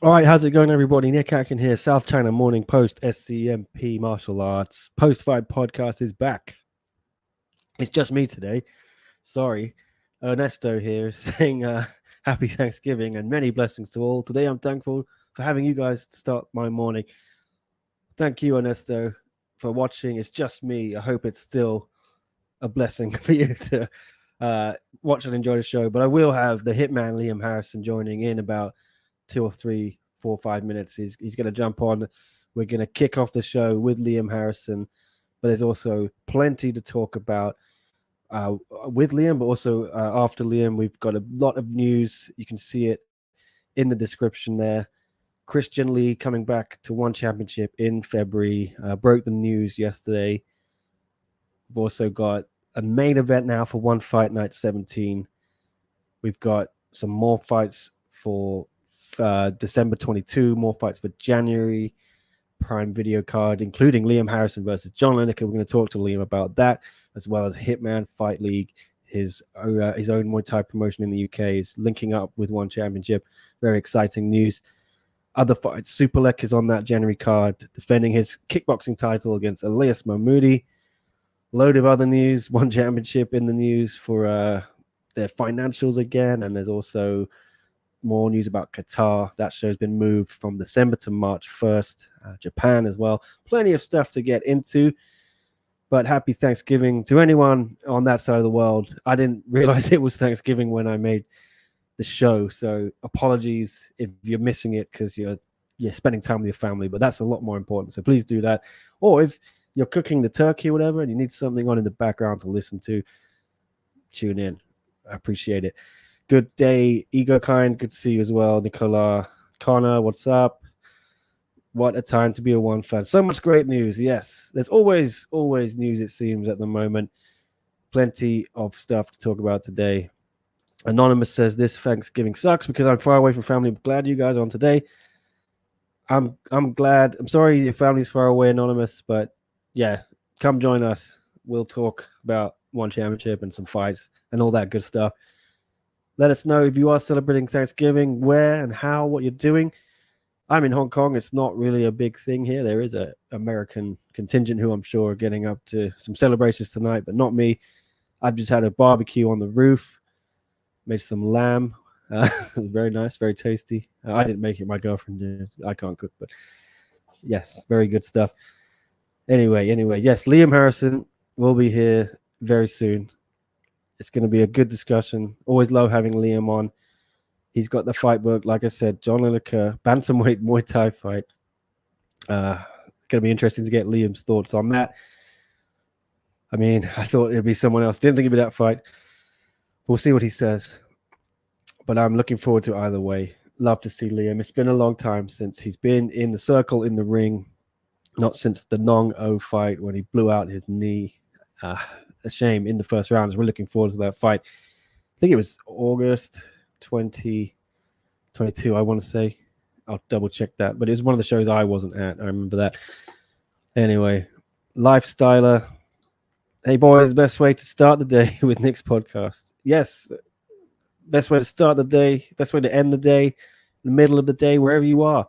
All right, how's it going, everybody? Nick Atkin here, South China Morning Post, SCMP Martial Arts. Post-fight podcast is back. It's just me today. Sorry. Ernesto here saying happy Thanksgiving and many blessings to all. Today I'm thankful for having you guys to start my morning. Thank you, Ernesto, for watching. It's just me. I hope it's still a blessing for you to watch and enjoy the show. But I will have the Hitman Liam Harrison joining in about 2 or 3, 4, 5 minutes. He's going to jump on. We're going to kick off the show with Liam Harrison, but there's also plenty to talk about with Liam, but also after Liam, we've got a lot of news. You can see it in the description there. Christian Lee coming back to One Championship in February, broke the news yesterday. We've also got a main event now for One Fight Night 17. We've got some more fights for December 22, more fights for January, Prime Video card, including Liam Harrison versus John Lineker. We're going to talk to Liam about that, as well as Hitman Fight League, his own Muay Thai promotion in the UK is linking up with One Championship. Very exciting news. Other fights, Superlek is on that January card, defending his kickboxing title against Elias Mahmoudi. Load of other news, One Championship in the news for their financials again, and there's also more news about Qatar. That show's been moved from December to March 1st. Japan as well. Plenty of stuff to get into. But happy Thanksgiving to anyone on that side of the world. I didn't realize it was Thanksgiving when I made the show. So apologies if you're missing it because you're spending time with your family. But that's a lot more important. So please do that. Or if you're cooking the turkey or whatever and you need something on in the background to listen to, tune in. I appreciate it. Good day, Ego Kind. Good to see you as well. Nicola, Connor, what's up? What a time to be a One fan. So much great news. Yes, there's always news, it seems, at the moment. Plenty of stuff to talk about today. Anonymous says this Thanksgiving sucks because I'm far away from family. I'm glad you guys are on today. I'm glad. I'm sorry your family's far away, Anonymous, but yeah, come join us. We'll talk about One Championship and some fights and all that good stuff. Let us know if you are celebrating Thanksgiving, where and how, what you're doing. I'm in Hong Kong. It's not really a big thing here. There is an American contingent who I'm sure are getting up to some celebrations tonight, but not me. I've just had a barbecue on the roof, made some lamb. Very nice, very tasty. I didn't make it. My girlfriend did. I can't cook, but yes, very good stuff. Anyway, yes, Liam Harrison will be here very soon. It's going to be a good discussion. Always love having Liam on. He's got the fight book, like I said, John Lineker, bantamweight Muay Thai fight. Going to be interesting to get Liam's thoughts on that. I mean, I thought it'd be someone else. Didn't think it'd be that fight. We'll see what he says. But I'm looking forward to either way. Love to see Liam. It's been a long time since he's been in the circle, in the ring. Not since the Nong O fight when he blew out his knee. A shame in the first round. We're looking forward to that fight. I think it was August 2022, I want to say. I'll double check that. But it was one of the shows I wasn't at. I remember that. Anyway, Lifestyler. Hey, boys, best way to start the day with Nick's podcast. Yes, best way to start the day, best way to end the day, the middle of the day, wherever you are.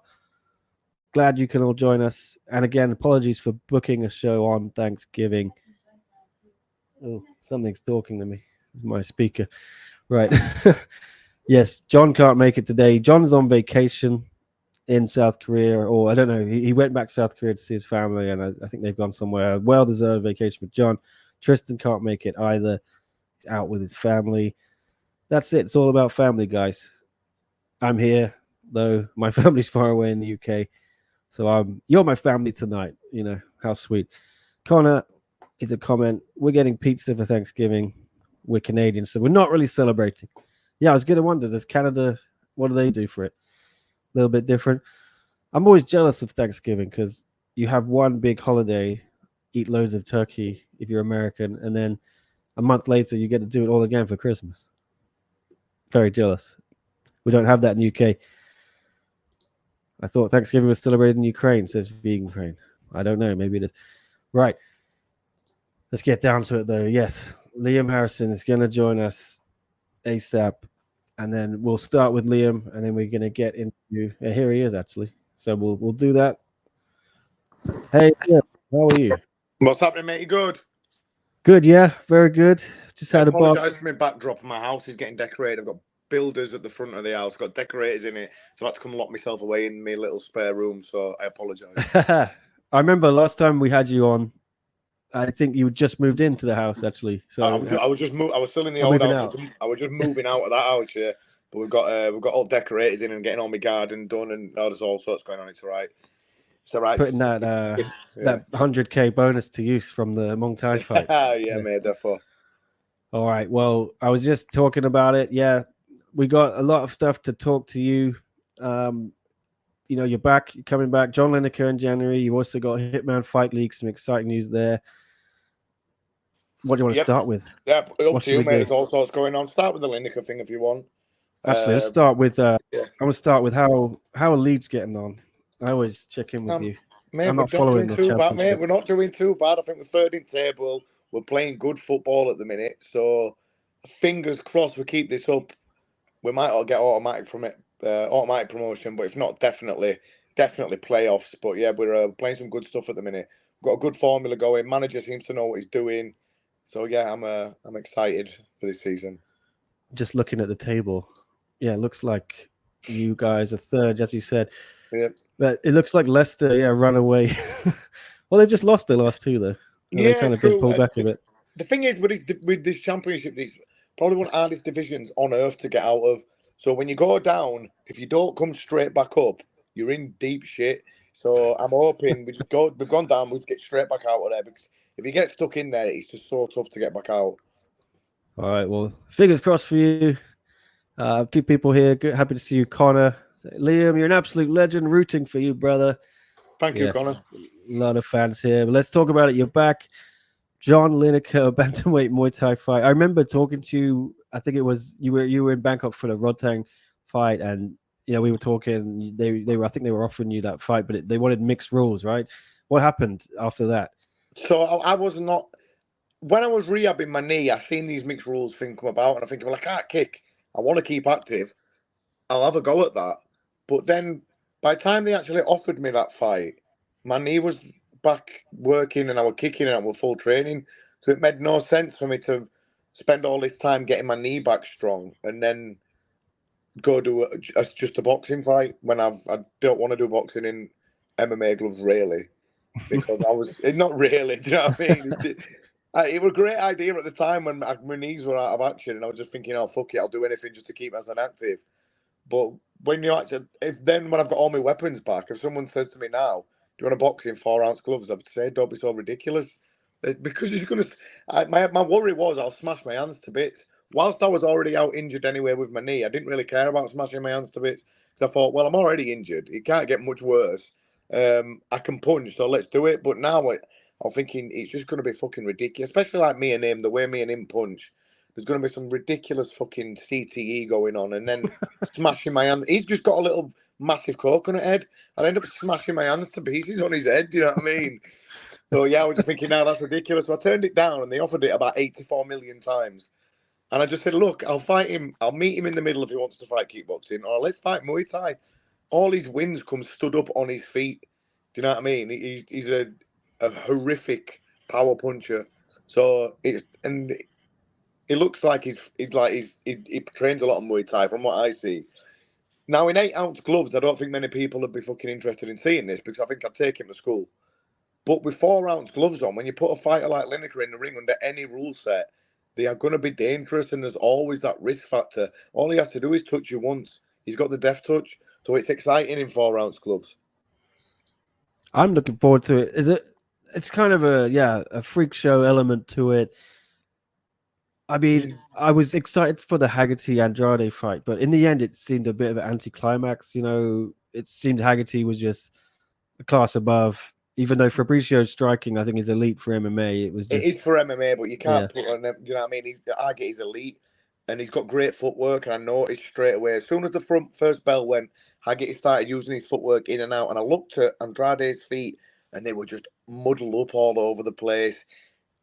Glad you can all join us. And again, apologies for booking a show on Thanksgiving. Oh, something's talking to me. It's my speaker. Right. Yes, John can't make it today. John's on vacation in South Korea, or I don't know. He went back to South Korea to see his family, and I think they've gone somewhere. Well-deserved vacation for John. Tristan can't make it either. He's out with his family. That's it. It's all about family, guys. I'm here, though. My family's far away in the UK. So you're my family tonight. You know, how sweet. Connor is a comment. We're getting pizza for Thanksgiving. We're Canadian, so we're not really celebrating. Yeah, I was going to wonder, does Canada, what do they do for it? A little bit different. I'm always jealous of Thanksgiving because you have one big holiday, eat loads of turkey if you're American, and then a month later you get to do it all again for Christmas. Very jealous. We don't have that in the UK. I thought Thanksgiving was celebrated in Ukraine, says Vegan Crane. I don't know, maybe it is. Right. Let's get down to it, though. Yes, Liam Harrison is going to join us ASAP. and then we'll start with Liam, and then we're gonna get into. Here he is actually. So we'll do that. Hey, Liam, how are you? What's happening, mate? You good? Good, yeah, very good. Just I had a bar. apologise for my backdrop. My house is getting decorated. I've got builders at the front of the house, got decorators in it. So I had to come lock myself away in my little spare room. So I apologise. I remember last time we had you on. I think you just moved into the house actually. I So was, I was just I was still in the I'm old moving house. out. I was just moving out of that house, yeah. But we've got all decorators in and getting all my garden done, and there's all sorts going on. It's all right. It's all right. Putting that Yeah. 100K bonus to use from the Muay Thai fight. Yeah, mate. Therefore. All right. Well, I was just talking about it. Yeah, we got a lot of stuff to talk to you. You're back, you're coming back. John Lineker in January. You also got Hitman Fight League. Some exciting news there. What do you want to Yep. start with? Yeah, up What to should you, we mate. do? There's all sorts going on. Start with the Lineker thing if you want. Actually, let's start with. Yeah. I want to start with how are Leeds getting on. I always check in with you. Mate, I'm we're not not following doing the too bad, mate. championship. We're not doing too bad. I think we're third in table. We're playing good football at the minute. So, fingers crossed we keep this up. We might all get automatic from it, automatic promotion. But if not, definitely playoffs. But yeah, we're playing some good stuff at the minute. We've got a good formula going. Manager seems to know what he's doing. So yeah, I'm excited for this season. Just looking at the table, yeah, it looks like you guys are third, as you said. Yeah. But it looks like Leicester, yeah, run away. Well, they've just lost their last two though. And they Yeah, kind of did true. pull back a bit. The thing is, with this championship, it's probably one of the hardest divisions on earth to get out of. So when you go down, if you don't come straight back up, you're in deep shit. So I'm hoping we've gone down, we get straight back out of there, because if you get stuck in there, it's just so tough to get back out. All right, well, fingers crossed for you. A few people here. Good, happy to see you, Connor. Liam, you're an absolute legend. Rooting for you, brother. Thank you, Connor. A lot of fans here. But let's talk about it. You're back. John Lineker, bantamweight Muay Thai fight. I remember talking to you. I think it was you were in Bangkok for the Rodtang fight, and we were talking. They were, I think they were offering you that fight, but they wanted mixed rules, right? What happened after that? So I was not. When I was rehabbing my knee, I seen these mixed rules thing come about, and I think, well, I can't kick. I want to keep active. I'll have a go at that. But then, by the time they actually offered me that fight, my knee was back working and I was kicking and I was full training. So it made no sense for me to spend all this time getting my knee back strong and then go do just a boxing fight when I don't want to do boxing in MMA gloves, really. Because I was not really, do you know what I mean? It was a great idea at the time when my knees were out of action, and I was just thinking, "Oh fuck it, I'll do anything just to keep myself active." But when you actually, when I've got all my weapons back, if someone says to me now, "Do you want to box in 4-ounce gloves?" I would say, "Don't be so ridiculous," because you're gonna. My worry was I'll smash my hands to bits. Whilst I was already out injured anyway with my knee, I didn't really care about smashing my hands to bits because I thought, well, I'm already injured. It can't get much worse. I can punch, so let's do it. But now I'm thinking it's just going to be fucking ridiculous, especially like me and him, the way me and him punch. There's going to be some ridiculous fucking CTE going on, and then smashing my hand. He's just got a little massive coconut head. I'd end up smashing my hands to pieces on his head. Do you know what I mean? So yeah, I was just thinking, now that's ridiculous. So I turned it down, and they offered it about 84 million times. And I just said, look, I'll fight him. I'll meet him in the middle if he wants to fight kickboxing, or let's fight Muay Thai. All his wins come stood up on his feet. Do you know what I mean? He's a horrific power puncher. So it looks like he trains a lot of Muay Thai from what I see. Now in 8-ounce gloves, I don't think many people would be fucking interested in seeing this because I think I'd take him to school. But with 4-ounce gloves on, when you put a fighter like Lineker in the ring under any rule set, they are going to be dangerous, and there's always that risk factor. All he has to do is touch you once. He's got the death touch, so it's exciting in 4-ounce gloves. I'm looking forward to it. It's kind of a freak show element to it. I mean, I was excited for the Haggerty Andrade fight, but in the end, it seemed a bit of an anticlimax. It seemed Haggerty was just a class above. Even though Fabricio's striking, I think, is elite for MMA. It is for MMA, but you can't put on him. Do you know what I mean? Haggerty's elite, and he's got great footwork. And I noticed straight away as soon as the first bell went, Haggerty started using his footwork in and out. And I looked at Andrade's feet, and they were just muddled up all over the place.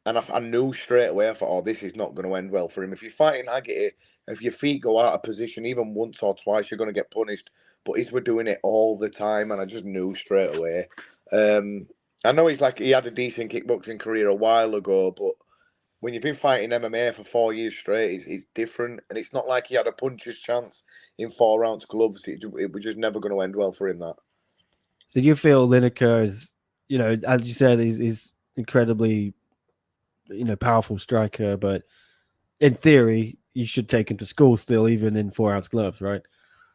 And I knew straight away, I thought, oh, this is not going to end well for him. If you're fighting Haggerty, If your feet go out of position even once or twice, you're going to get punished. But he's were doing it all the time, and I just knew straight away. I know he had a decent kickboxing career a while ago, but when you've been fighting MMA for 4 years straight, it's different. And it's not like he had a puncher's chance in 4 ounce gloves. It was just never going to end well for him, that. So do you feel Lineker is, as you said, he's incredibly, powerful striker, but in theory, you should take him to school still, even in 4 ounce gloves, right?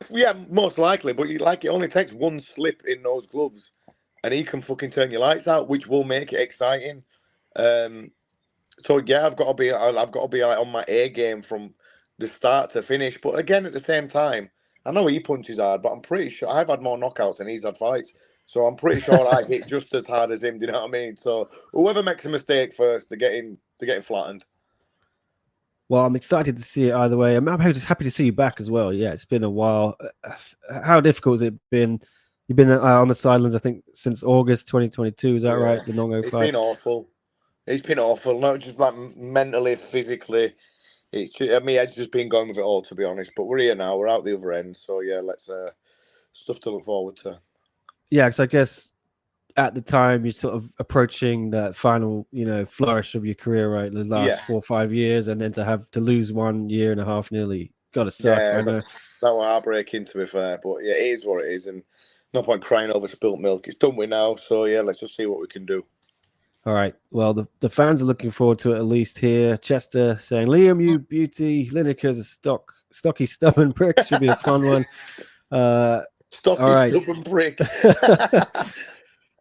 Yeah, most likely. But it only takes one slip in those gloves, and he can fucking turn your lights out, which will make it exciting. So yeah, I've got to be like on my A game from the start to finish. But again, at the same time, I know he punches hard, but I'm pretty sure I've had more knockouts than he's had fights. So I'm pretty sure I hit just as hard as him. Do you know what I mean? So whoever makes a mistake first, they're getting flattened. Well, I'm excited to see it either way. I'm happy to see you back as well. Yeah, it's been a while. How difficult has it been? You've been on the sidelines, I think, since August 2022. Is that right? The Nongo It's fight. been awful. It's been awful. Not just like mentally, physically. My head's just been going with it all, to be honest. But we're here now. We're out the other end. So yeah, let's stuff to look forward to. Yeah, because I guess at the time you're sort of approaching that final, flourish of your career, right? The last 4 or 5 years, and then to lose 1 year and a half nearly gotta suck. Yeah, I know. that was heartbreaking, to be fair. But yeah, it is what it is, and no point crying over spilt milk. It's done with now. So yeah, let's just see what we can do. All right. Well, the fans are looking forward to it, at least here. Chester saying, Liam, you beauty. Lineker's a stocky, stubborn prick. Should be a fun one. Stocky, all right. stubborn prick.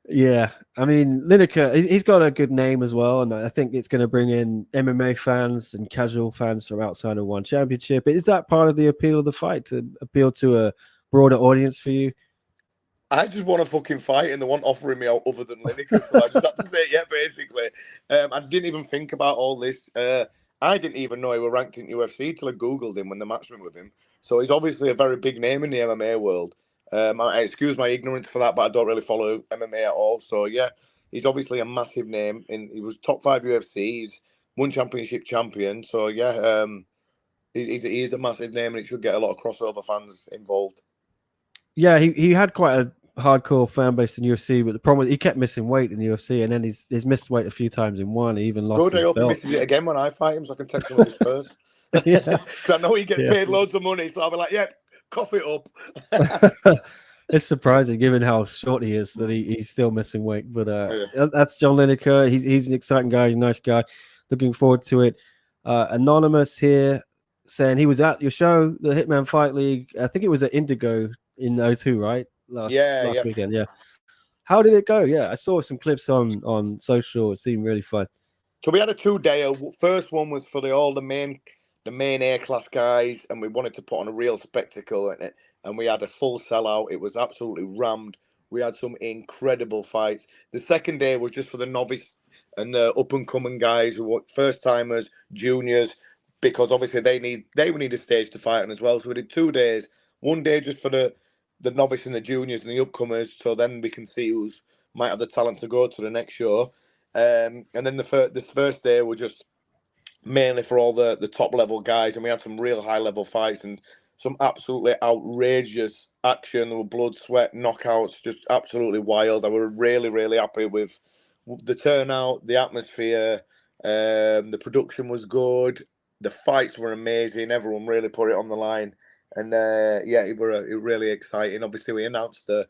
Yeah. I mean, Lineker, he's got a good name as well. And I think it's going to bring in MMA fans and casual fans from outside of one championship. Is that part of the appeal of the fight, to appeal to a broader audience for you? I just want to fucking fight, and they want offering me out other than Lineker. So I just have to say, yeah, basically. I didn't even think about all this. I didn't even know he was ranked in UFC till I Googled him when they matched me with him. So he's obviously a very big name in the MMA world. I excuse my ignorance for that, but I don't really follow MMA at all. So yeah, he's obviously a massive name. He was top 5 UFC. He's one championship champion. So yeah, he is a massive name, and it should get a lot of crossover fans involved. Yeah, he had quite a hardcore fan base in UFC, but the problem was he kept missing weight in the UFC, and then he's missed weight a few times in one. He even lost Good, I his hope he belt. misses it again when I fight him, so I can take some of his first. Yeah, because I know he gets paid loads of money, so I'll be like, "Yep, cough it up." It's surprising, given how short he is, that he's still missing weight. But that's John Lineker. He's an exciting guy, he's a nice guy. Looking forward to it. Anonymous here saying he was at your show, the Hitman Fight League. I think it was at Indigo in 02, right? Last weekend. Yeah. How did it go? Yeah, I saw some clips on social. It seemed really fun. So we had a 2-day. First one was for the main A-class guys, and we wanted to put on a real spectacle in it. And we had a full sellout. It was absolutely rammed. We had some incredible fights. The second day was just for the novice and the up-and-coming guys who were first-timers, juniors, because obviously they need a stage to fight on as well. So we did 2 days. 1 day just for the novice and the juniors and the upcomers, so then we can see who's might have the talent to go to the next show. And then this first day were just mainly for all the top level guys, and we had some real high level fights and some absolutely outrageous action. There were blood, sweat, knockouts, just absolutely wild. I was really, really happy with the turnout, the atmosphere. The production was good. The fights were amazing. Everyone really put it on the line. And it were really exciting. Obviously, we announced the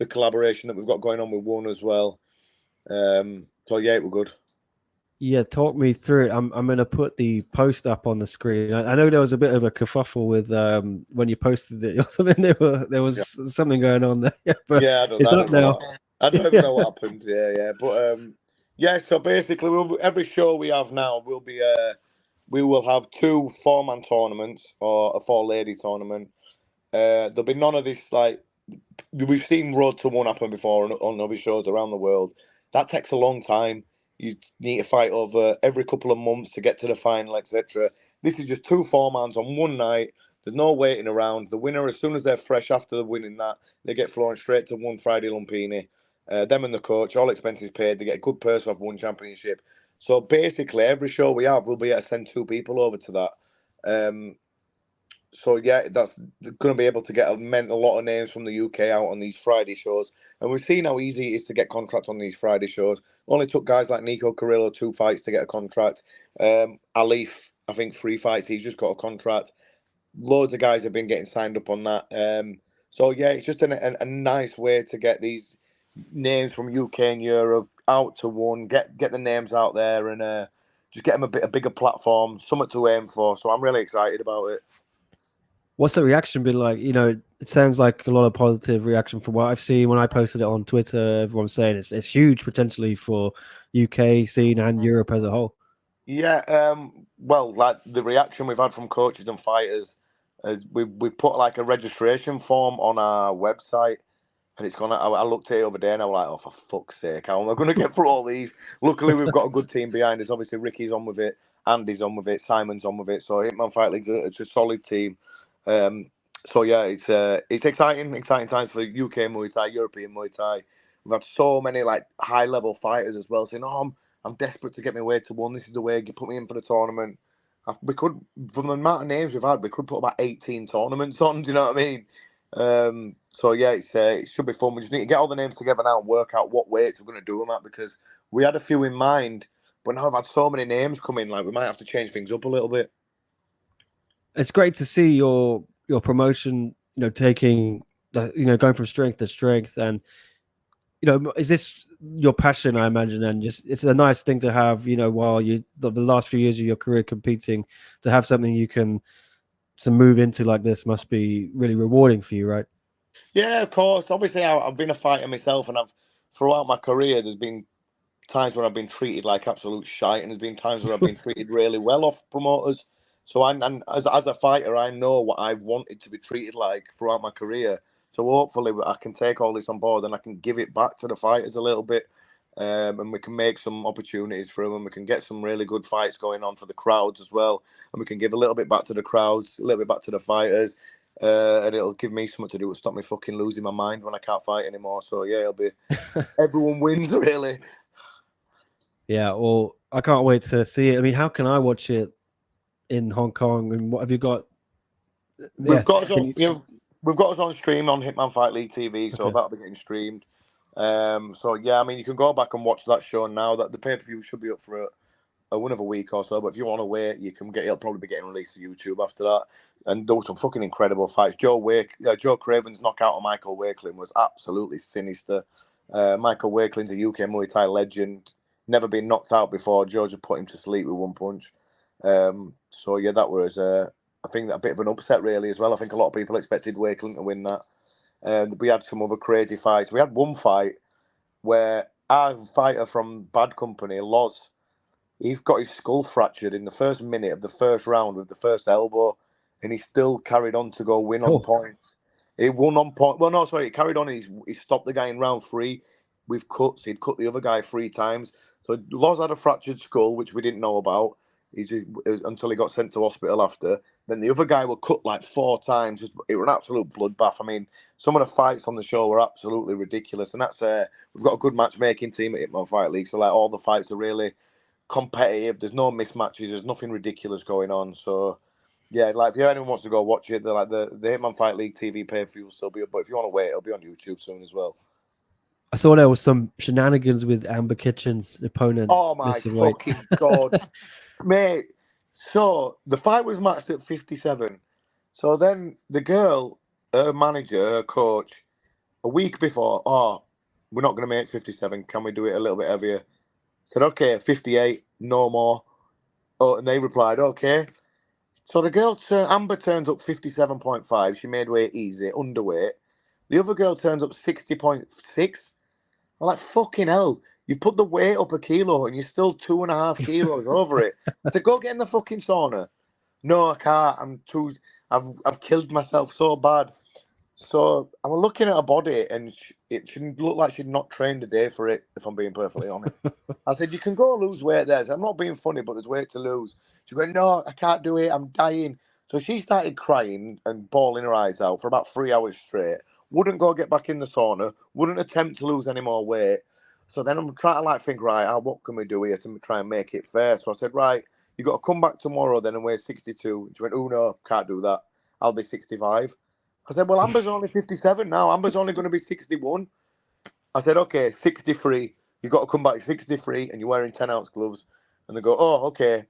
collaboration that we've got going on with One as well. So yeah, it was good. Yeah, talk me through it. I'm going to put the post up on the screen. I know there was a bit of a kerfuffle with when you posted it or something. There was something going on there. Yeah, but it's up now. I don't even know what happened. Yeah. But so basically, every show we have now we will have 2 4-man tournaments or a 4-lady tournament. There'll be none of this, like, we've seen Road to One happen before on other shows around the world. That takes a long time. You need to fight over every couple of months to get to the final, etc. This is just 2 4-mans on one night. There's no waiting around. The winner, as soon as they're fresh after the winning that, they get flown straight to One Friday Lumpini. Them and the coach, all expenses paid. They get a good purse off One Championship. So basically, every show we have, we'll be able to send 2 people over to that. So yeah, that's going to be able to get a lot of names from the UK out on these Friday shows, and we've seen how easy it is to get contracts on these Friday shows. Only took guys like Nico Carrillo 2 fights to get a contract. Alif, I think 3 fights, he's just got a contract. Loads of guys have been getting signed up on that. So yeah, it's just a nice way to get these names from UK and Europe out to one, get the names out there, and just get them a bigger platform, something to aim for. So I'm really excited about it. What's the reaction been like? It sounds like a lot of positive reaction from what I've seen when I posted it on Twitter. Everyone's saying it's huge potentially for UK scene and Europe as a whole. Yeah, well, like the reaction we've had from coaches and fighters is we've put like a registration form on our website, and it's gonna. I looked at it over there and I was like, oh, for fuck's sake, how am I going to get through all these? Luckily, we've got a good team behind us. Obviously, Ricky's on with it, Andy's on with it, Simon's on with it. So Hitman Fight League's it's a solid team. So yeah, it's exciting times for UK Muay Thai, European Muay Thai. We've had so many like high level fighters as well saying, "Oh, I'm desperate to get my way to one. This is the way. Put me in for the tournament." We could, from the amount of names we've had, we could put about 18 tournaments on. Do you know what I mean? So yeah, it should be fun. We just need to get all the names together now and work out what weights we're going to do them at, because we had a few in mind, but now I've had so many names come in, like we might have to change things up a little bit. It's great to see your promotion, taking going from strength to strength. And is this your passion? I imagine, and just it's a nice thing to have, while the last few years of your career competing, to have something you can to move into like this must be really rewarding for you, right? Yeah, of course. Obviously, I've been a fighter myself, and throughout my career, there's been times where I've been treated like absolute shite, and there's been times where I've been treated really well off promoters. So and as a fighter, I know what I've wanted to be treated like throughout my career. So hopefully, I can take all this on board and I can give it back to the fighters a little bit, and we can make some opportunities for them, and we can get some really good fights going on for the crowds as well, and we can give a little bit back to the crowds, a little bit back to the fighters. And it'll give me something to do to stop me fucking losing my mind when I can't fight anymore. So yeah, it'll be everyone wins really. Yeah, well, I can't wait to see it. I mean, how can I watch it in Hong Kong? And what have you got? We've Yeah, got us can on, you? we've got us on stream on Hitman Fight League TV, so Okay. that'll be getting streamed. So yeah, I mean, you can go back and watch that show now. That the pay per view should be up for another week or so. But if you want to wait, you can get. It'll probably be getting released to YouTube after that. And there were some fucking incredible fights. Joe Craven's knockout of Michael Wakelin was absolutely sinister. Michael Wakelin's a UK Muay Thai legend. Never been knocked out before. Joe just put him to sleep with one punch. So yeah, that was I think that a bit of an upset really as well. I think a lot of people expected Wakelin to win that. We had some other crazy fights. We had one fight where our fighter from Bad Company, Loz, he's got his skull fractured in the first minute of the first round with the first elbow, and he still carried on to go win on Oh, points. He won on point. Well, no, sorry, he carried on. He stopped the guy in round 3 with cuts. He'd cut the other guy 3 times. So Loz had a fractured skull, which we didn't know about. Until he got sent to hospital after. Then the other guy were cut like 4 times. It was an absolute bloodbath. I mean, some of the fights on the show were absolutely ridiculous, and that's we've got a good matchmaking team at Hitman Fight League. So like all the fights are really competitive. There's no mismatches. There's nothing ridiculous going on. So yeah, like if anyone wants to go watch it, they're like the Hitman Fight League TV pay per view will still be up. But if you want to wait, it'll be on YouTube soon as well. I saw there was some shenanigans with Amber Kitchen's opponent Oh my missing weight. fucking god, mate! So the fight was matched at 57. So then the girl, her manager, her coach, a week before, we're not going to make 57. Can we do it a little bit heavier? Said okay, 58, no more. Oh, and they replied, okay. So the girl, Amber, turns up 57.5. She made weight easy, underweight. The other girl turns up 60.6. I'm like, fucking hell. You've put the weight up a kilo and you're still 2.5 kilos over it. I said, go get in the fucking sauna. No, I can't. I've killed myself so bad. So I was looking at her body and it shouldn't look like she'd not trained a day for it, if I'm being perfectly honest. I said, you can go lose weight there. I said, I'm not being funny, but there's weight to lose. She went, no, I can't do it. I'm dying. So she started crying and bawling her eyes out for about 3 hours straight. Wouldn't go get back in the sauna. Wouldn't attempt to lose any more weight. So then I'm trying to think, right, what can we do here to try and make it fair? So I said, right, you got to come back tomorrow then and weigh 62. She went, oh no, can't do that. I'll be 65. I said, well, Amber's only 57 now. Amber's only going to be 61. I said, okay, 63. You've got to come back 63 and you're wearing 10-ounce gloves. And they go, oh, okay.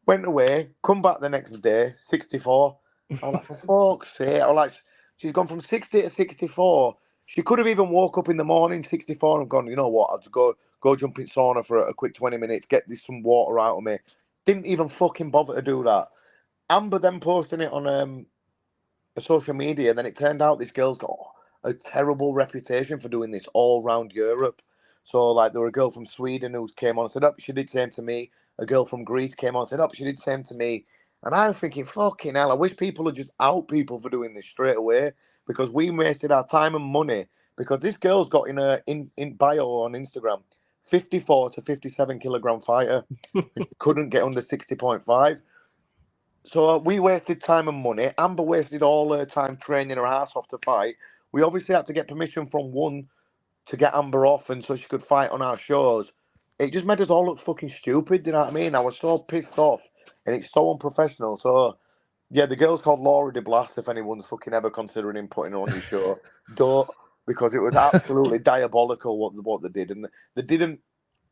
Went away, come back the next day, 64. I was like, for fuck's sake. I was like, she's gone from 60 to 64. She could have even woke up in the morning, 64, and gone, you know what, I'll just go jump in sauna for a quick 20 minutes, get this some water out of me. Didn't even fucking bother to do that. Amber then posting it on social media, then it turned out this girl's got a terrible reputation for doing this all around Europe. So, like, there were a girl from Sweden who came on and said, oh, she did same to me. A girl from Greece came on and said, oh, she did same to me. And I'm thinking, fucking hell, I wish people would just out people for doing this straight away, because we wasted our time and money. Because this girl's got in bio on Instagram, 54 to 57 kilogram fighter. Couldn't get under 60.5. So we wasted time and money. Amber wasted all her time training her ass off to fight. We obviously had to get permission from one to get Amber off and so she could fight on our shows. It just made us all look fucking stupid, you know what I mean? I was so pissed off and it's so unprofessional. So, yeah, the girl's called Laura de Blas, if anyone's fucking ever considering him putting her on your show. Don't, because it was absolutely diabolical what they did. And they didn't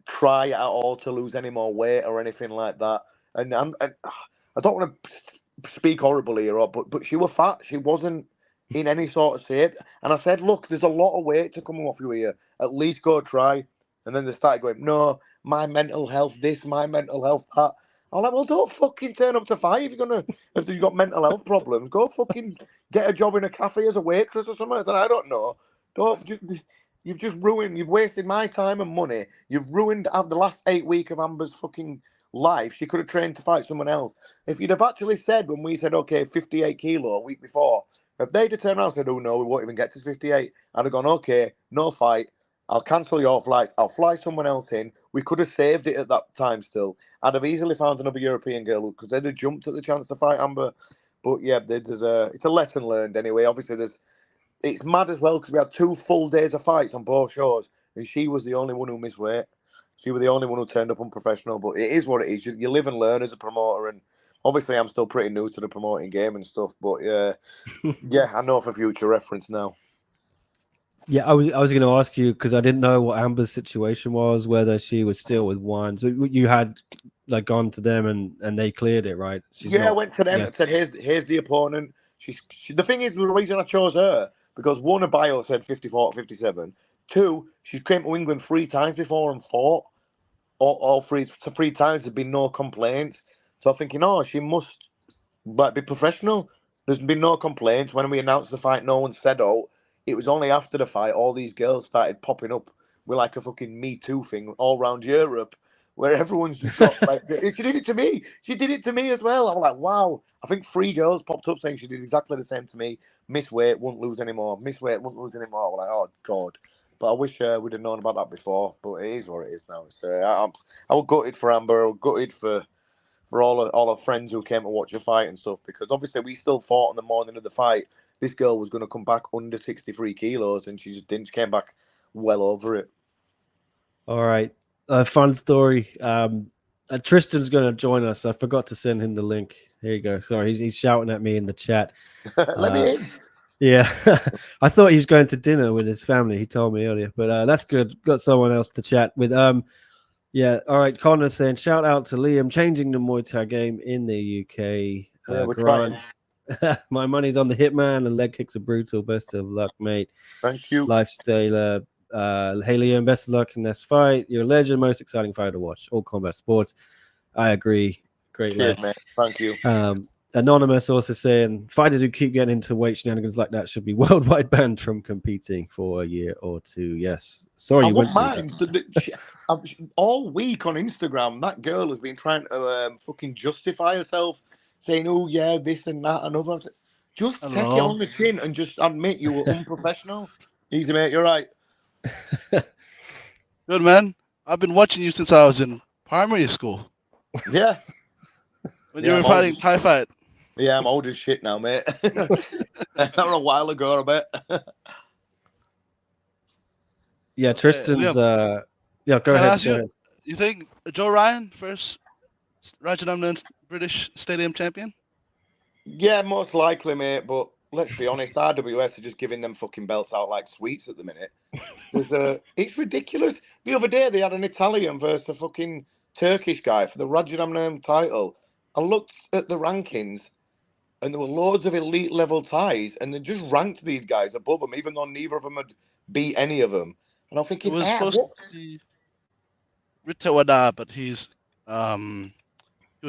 try at all to lose any more weight or anything like that. And I don't want to speak horribly here, but she was fat. She wasn't in any sort of shape. And I said, look, there's a lot of weight to come off you here. At least go try. And then they started going, no, my mental health this, my mental health that. I'm like, well, don't fucking turn up to fight if you've got mental health problems. Go fucking get a job in a cafe as a waitress or something. I said, I don't know. You've just ruined, you've wasted my time and money. You've ruined the last 8 weeks of Amber's fucking life. She could have trained to fight someone else. If you'd have actually said, when we said, okay, 58 kilo a week before, if they'd have turned around and said, oh no, we won't even get to 58, I'd have gone, okay, no fight. I'll cancel your flights. I'll fly someone else in. We could have saved it at that time still. I'd have easily found another European girl because they'd have jumped at the chance to fight Amber. But yeah, it's a lesson learned anyway. Obviously, it's mad as well because we had 2 full days of fights on both shows and she was the only one who missed weight. She was the only one who turned up unprofessional, but it is what it is. You live and learn as a promoter, and obviously I'm still pretty new to the promoting game and stuff, but yeah, I know for future reference now. Yeah, I was going to ask you because I didn't know what Amber's situation was, whether she was still with one. So you had like gone to them and they cleared it, right? I went to them and said, "Here's the opponent." She, the thing is, the reason I chose her because one, her bio said 54 to 57. 2, she came to England 3 times before and fought. All 3 times there'd been no complaints. So I'm thinking, oh, she must be professional. There's been no complaints. When we announced the fight, no one said, oh. It was only after the fight all these girls started popping up with like a fucking Me Too thing all around Europe, where everyone's just got like, she did it to me. She did it to me as well. I'm like, wow. I think 3 girls popped up saying she did exactly the same to me. Miss weight, won't lose anymore. Miss weight, won't lose anymore. I'm like, oh God. But I wish we'd have known about that before. But it is what it is now. It's, I was gutted for Amber. I was gutted for all our friends who came to watch the fight and stuff, because obviously we still fought on the morning of the fight. This girl was going to come back under 63 kilos, and she just didn't. She came back well over it. All right. Fun story. Tristan's going to join us. I forgot to send him the link. Here you go. Sorry, he's shouting at me in the chat. Let me in. Yeah. I thought he was going to dinner with his family. He told me earlier, but that's good. Got someone else to chat with. Yeah. All right. Connor's saying, shout out to Liam, changing the Muay Thai game in the UK. Yeah, we're trying. My money's on the Hitman. The leg kicks are brutal. Best of luck, mate. Thank you. Lifestyle. Hey, Liam, best of luck in this fight. You're a legend. Most exciting fight to watch. All combat sports. I agree. Great, cheers, man. Thank you. Anonymous also saying fighters who keep getting into weight shenanigans like that should be worldwide banned from competing for a year or 2. Yes. Sorry, I wouldn't mind. All week on Instagram, that girl has been trying to fucking justify herself, saying, "Oh yeah, this and that and other." Just take it on the chin and just admit you were unprofessional. Easy, mate. You're right. Good, man. I've been watching you since I was in primary school. Yeah. When you were fighting Thai fight. Yeah, I'm old as shit now, mate. That was a while ago, I bet. Yeah, Tristan's. Yeah, go ahead. You think Joe Ryan, first Rajadanam British Stadium champion? Yeah, most likely, mate. But let's be honest, RWS are just giving them fucking belts out like sweets at the minute. It's ridiculous. The other day they had an Italian versus a fucking Turkish guy for the Rajadamnern title. I looked at the rankings, and there were loads of elite level ties, and they just ranked these guys above them, even though neither of them had beat any of them. And I'm It thinking, was supposed what? to be Rita Wada, but he was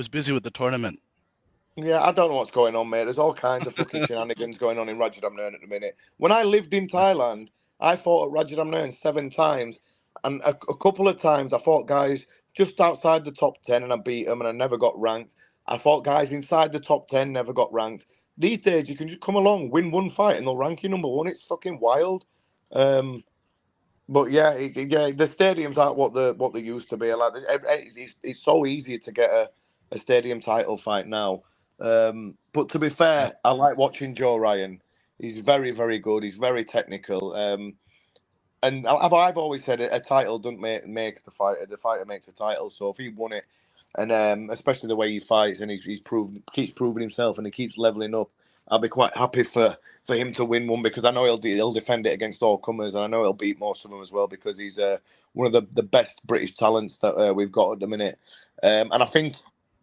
busy with the tournament. Yeah, I don't know what's going on, mate. There's all kinds of fucking shenanigans going on in Rajadamnern at the minute. When I lived in Thailand, I fought at Rajadamnern 7 times, and a couple of times I fought guys just outside the top 10 and I beat them and I never got ranked. I fought guys inside the top 10, never got ranked. These days, you can just come along, win one fight, and they'll rank you number 1. It's fucking wild. But yeah, the stadiums aren't what they used to be. Like, it's so easy to get a stadium title fight now. But to be fair, I like watching Joe Ryan. He's very, very good. He's very technical. And I've always said a title doesn't make the fighter. The fighter makes a title. So if he won it, and especially the way he fights, and keeps proving himself, and he keeps leveling up, I'll be quite happy for him to win one, because I know he'll defend it against all comers, and I know he'll beat most of them as well, because he's one of the best British talents that we've got at the minute. And I think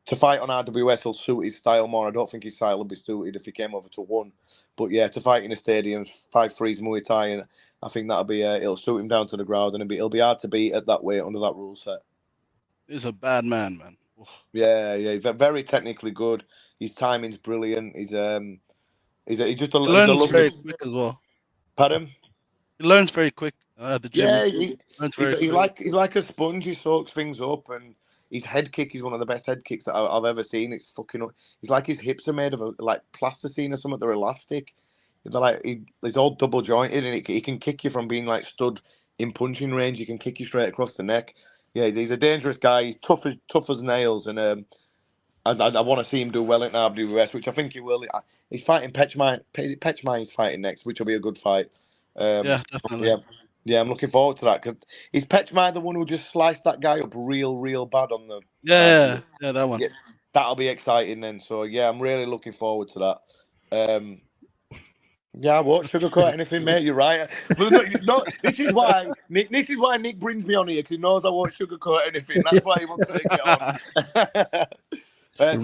to fight on RWS will suit his style more. I don't think his style would be suited if he came over to one. But yeah, to fight in a stadium, 5-3's Muay Thai, and I think that'll be it'll suit him down to the ground, and it'll be hard to beat at that weight under that rule set. He's a bad man. Yeah, he's very technically good. His timing's brilliant. He's just He learns very quick as well. Pardon? He learns very quick at the gym. Yeah, he's like a sponge. He soaks things up, and his head kick is one of the best head kicks that I've ever seen. It's fucking. He's like his hips are made of like plasticine or something. They're elastic. They're like he's all double jointed, and he can kick you from being like stood in punching range. He can kick you straight across the neck. Yeah, he's a dangerous guy. He's tough as nails, and I want to see him do well at RWS, which I think he will. He's fighting Pechmine. Pechmine's fighting next, which will be a good fight. Yeah, definitely. Yeah, I'm looking forward to that, because is Pechmine the one who just sliced that guy up real bad on the? Yeah, that one. Yeah, that'll be exciting then. So yeah, I'm really looking forward to that. Yeah, I won't sugarcoat anything, mate. You're right. No, this is why Nick brings me on here, because he knows I won't sugarcoat anything. That's why he wants to get on. I'm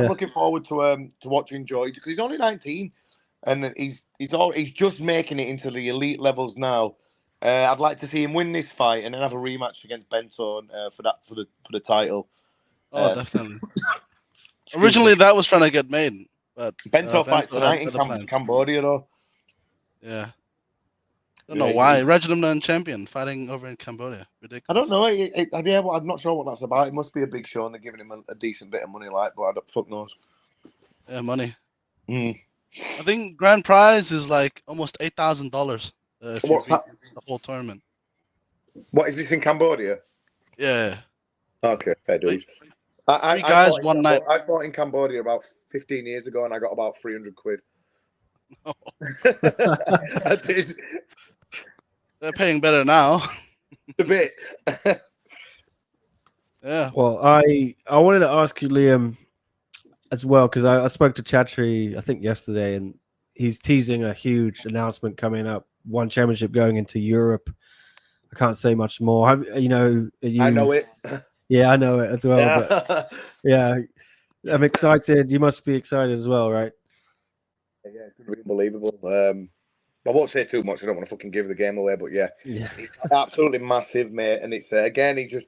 looking forward to watching Joy, because he's only 19, and he's just making it into the elite levels now. I'd like to see him win this fight and then have a rematch against Bento for the title. Oh, definitely. Originally, that was trying to get made, but Bento fights tonight in Cambodia, though. Yeah. Don't know why. Rajadamnern champion fighting over in Cambodia. Ridiculous. I don't know. I'm not sure what that's about. It must be a big show, and they're giving him a decent bit of money, but I don't fuck knows. Yeah, money. I think grand prize is like almost $8,000. What's that? The whole tournament. What is this in Cambodia? Yeah. Okay, fair dues. Three guys, one night. I fought in Cambodia about 15 years ago, and I got about 300 quid. No. I did. They're paying better now. A bit. Yeah. Well, I wanted to ask you, Liam, as well, because I spoke to Chatri, I think yesterday, and he's teasing a huge announcement coming up. One championship going into Europe. I can't say much more. I know it. Yeah, I know it as well. Yeah. But yeah, I'm excited. You must be excited as well, right? Yeah, it's going to be unbelievable. I won't say too much. I don't want to fucking give the game away, but yeah. It's absolutely massive, mate. And it's again, he's just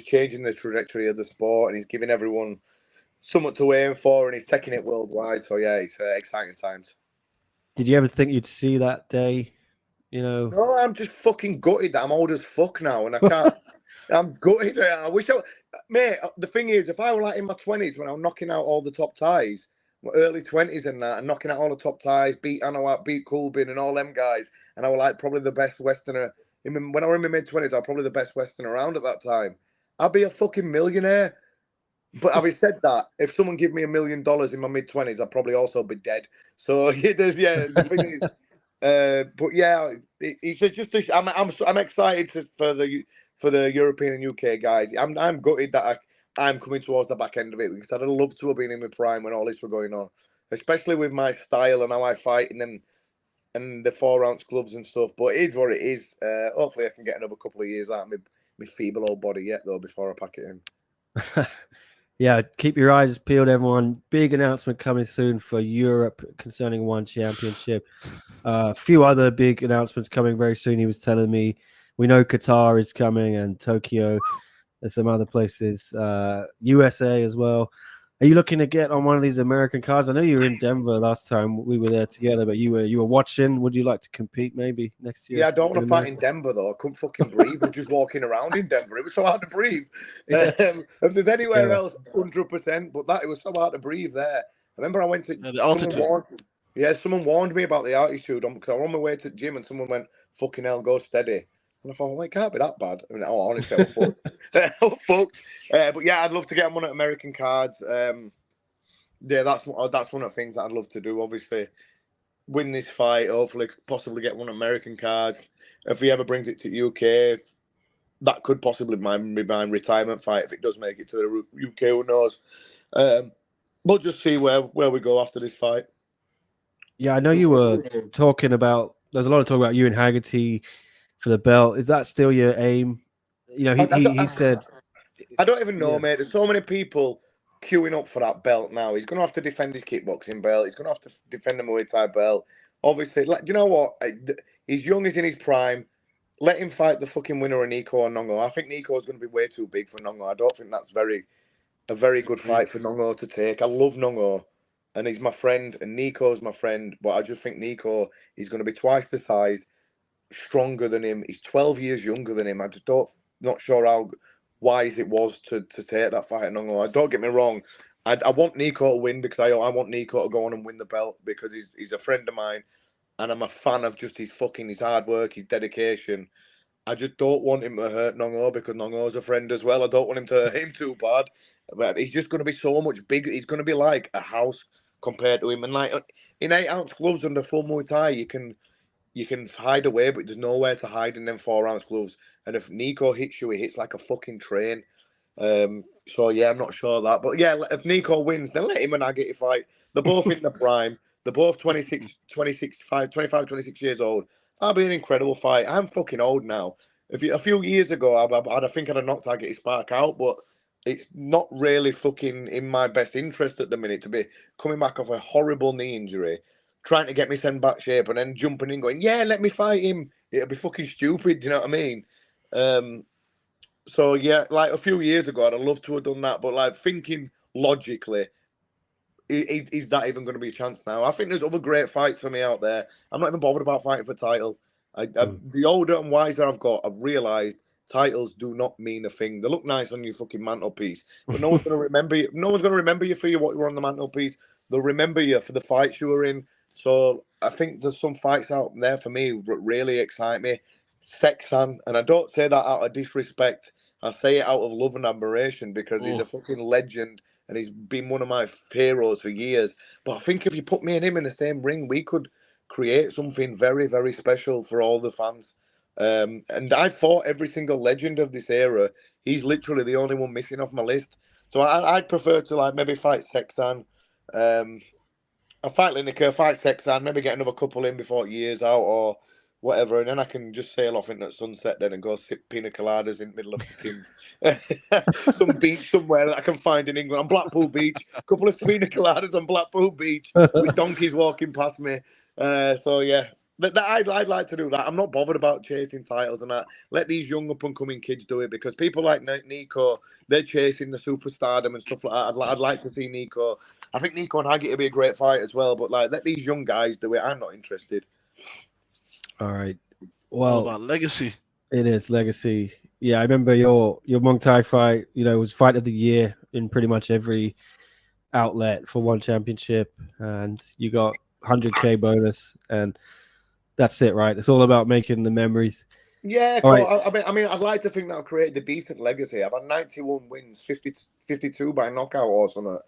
changing the trajectory of the sport, and he's giving everyone something to aim for, and he's taking it worldwide. So yeah, it's exciting times. Did you ever think you'd see that day? No, I'm just fucking gutted that I'm old as fuck now, and I can't. I'm gutted. I wish mate. The thing is, if I were like in my 20s when I was knocking out all the top ties, my early 20s and that, and knocking out all the top ties, beat Coolbin and all them guys, and I was like probably the best Westerner. When I were in my mid-20s, I was probably the best Westerner around at that time. I'd be a fucking millionaire. But having said that, if someone give me $1 million in my mid-20s, I'd probably also be dead. So the thing is, but yeah, it's just I'm excited for the European and UK guys. I'm gutted that I'm coming towards the back end of it, because I'd have loved to have been in my prime when all this were going on. especially with my style and how I fight in them and the 4-ounce gloves and stuff. But it is what it is. Hopefully, I can get another couple of years out of my feeble old body yet, though, before I pack it in. Yeah, keep your eyes peeled, everyone. Big announcement coming soon for Europe concerning One Championship. A few other big announcements coming very soon. He was telling me we know Qatar is coming and Tokyo. There's some other places, USA as well. Are you looking to get on one of these American cards? I know you were in Denver last time we were there together, but you were watching. Would you like to compete maybe next year? Yeah, I don't want to fight in Denver though. I couldn't fucking breathe. I'm just walking around in Denver. It was so hard to breathe. Yeah. If there's anywhere else, 100%. But it was so hard to breathe there. I remember I went to the altitude. someone warned me about the altitude because I was on my way to the gym and someone went, "Fucking hell, go steady." And I thought, well, it can't be that bad. I mean, honestly, I was fucked. I was fucked. But yeah, I'd love to get on one of American cards. Yeah, that's one of the things that I'd love to do. Obviously, win this fight. Hopefully, possibly get one American card. If he ever brings it to UK, that could possibly be my retirement fight. If it does make it to the UK, who knows? We'll just see where we go after this fight. Yeah, I know you were talking about. There's a lot of talk about you and Haggerty for the belt. Is that still your aim? You know, he said. I don't even know, mate. There's so many people queuing up for that belt now. He's going to have to defend his kickboxing belt. He's going to have to defend the Muay Thai belt. Obviously, do you know what? He's young, he's in his prime. Let him fight the fucking winner of Nico or Nongo. I think Nico's going to be way too big for Nongo. I don't think that's a very good fight for Nongo to take. I love Nongo, and he's my friend, and Nico's my friend. But I just think Nico is going to be twice the size, stronger than him. He's 12 years younger than him. I just not sure how wise it was to take that fight at Nongo. Don't get me wrong. I want Nico to win because I want Nico to go on and win the belt because he's a friend of mine and I'm a fan of just his hard work, his dedication. I just don't want him to hurt Nongo because Nongo's a friend as well. I don't want him to hurt him too bad. But he's just going to be so much bigger. He's going to be like a house compared to him. And like in 8-ounce gloves under full Muay Thai, you can hide away, but there's nowhere to hide in them 4-ounce gloves. And if Nico hits you, he hits like a fucking train. So yeah, I'm not sure of that. But yeah, if Nico wins, then let him and Agate fight. They're both in the prime. They're both 25, 26 years old. That'll be an incredible fight. I'm fucking old now. A few years ago, I think I'd have knocked Agate Spark out, but it's not really fucking in my best interest at the minute to be coming back off a horrible knee injury, trying to get me sent back shape and then jumping in going, yeah, let me fight him. It'll be fucking stupid, do you know what I mean? So yeah, like a few years ago, I'd have loved to have done that, but like thinking logically, is that even going to be a chance now? I think there's other great fights for me out there. I'm not even bothered about fighting for title. The older and wiser I've got, I've realised titles do not mean a thing. They look nice on your fucking mantelpiece, but no one's going to remember you. No one's going to remember you for what you were on the mantelpiece. They'll remember you for the fights you were in. So I think there's some fights out there for me that really excite me. Sexan, and I don't say that out of disrespect. I say it out of love and admiration because he's a fucking legend and he's been one of my heroes for years. But I think if you put me and him in the same ring, we could create something very, very special for all the fans. And I fought every single legend of this era. He's literally the only one missing off my list. So I'd prefer to like maybe fight Sexan. I fight Lineker, fight Sexan, maybe get another couple in before years out or whatever, and then I can just sail off into sunset then and go sip pina coladas in the middle of fucking some beach somewhere that I can find in England. On Blackpool Beach, a couple of pina coladas on Blackpool Beach with donkeys walking past me. So yeah, I'd like to do that. I'm not bothered about chasing titles and that. Let these young up and coming kids do it because people like Nico, they're chasing the superstardom and stuff like that. I'd like to see Nico. I think Nico and Haggerty would be a great fight as well, but like let these young guys do it. I'm not interested. All right. Well, all about legacy. It is legacy. Yeah, I remember your Muay Thai fight. You know, it was fight of the year in pretty much every outlet for One Championship, and you got 100K bonus, and that's it, right? It's all about making the memories. Yeah, cool. Right. I mean, I'd like to think that I've created a decent legacy. I've had 91 wins, 52 by knockout or something.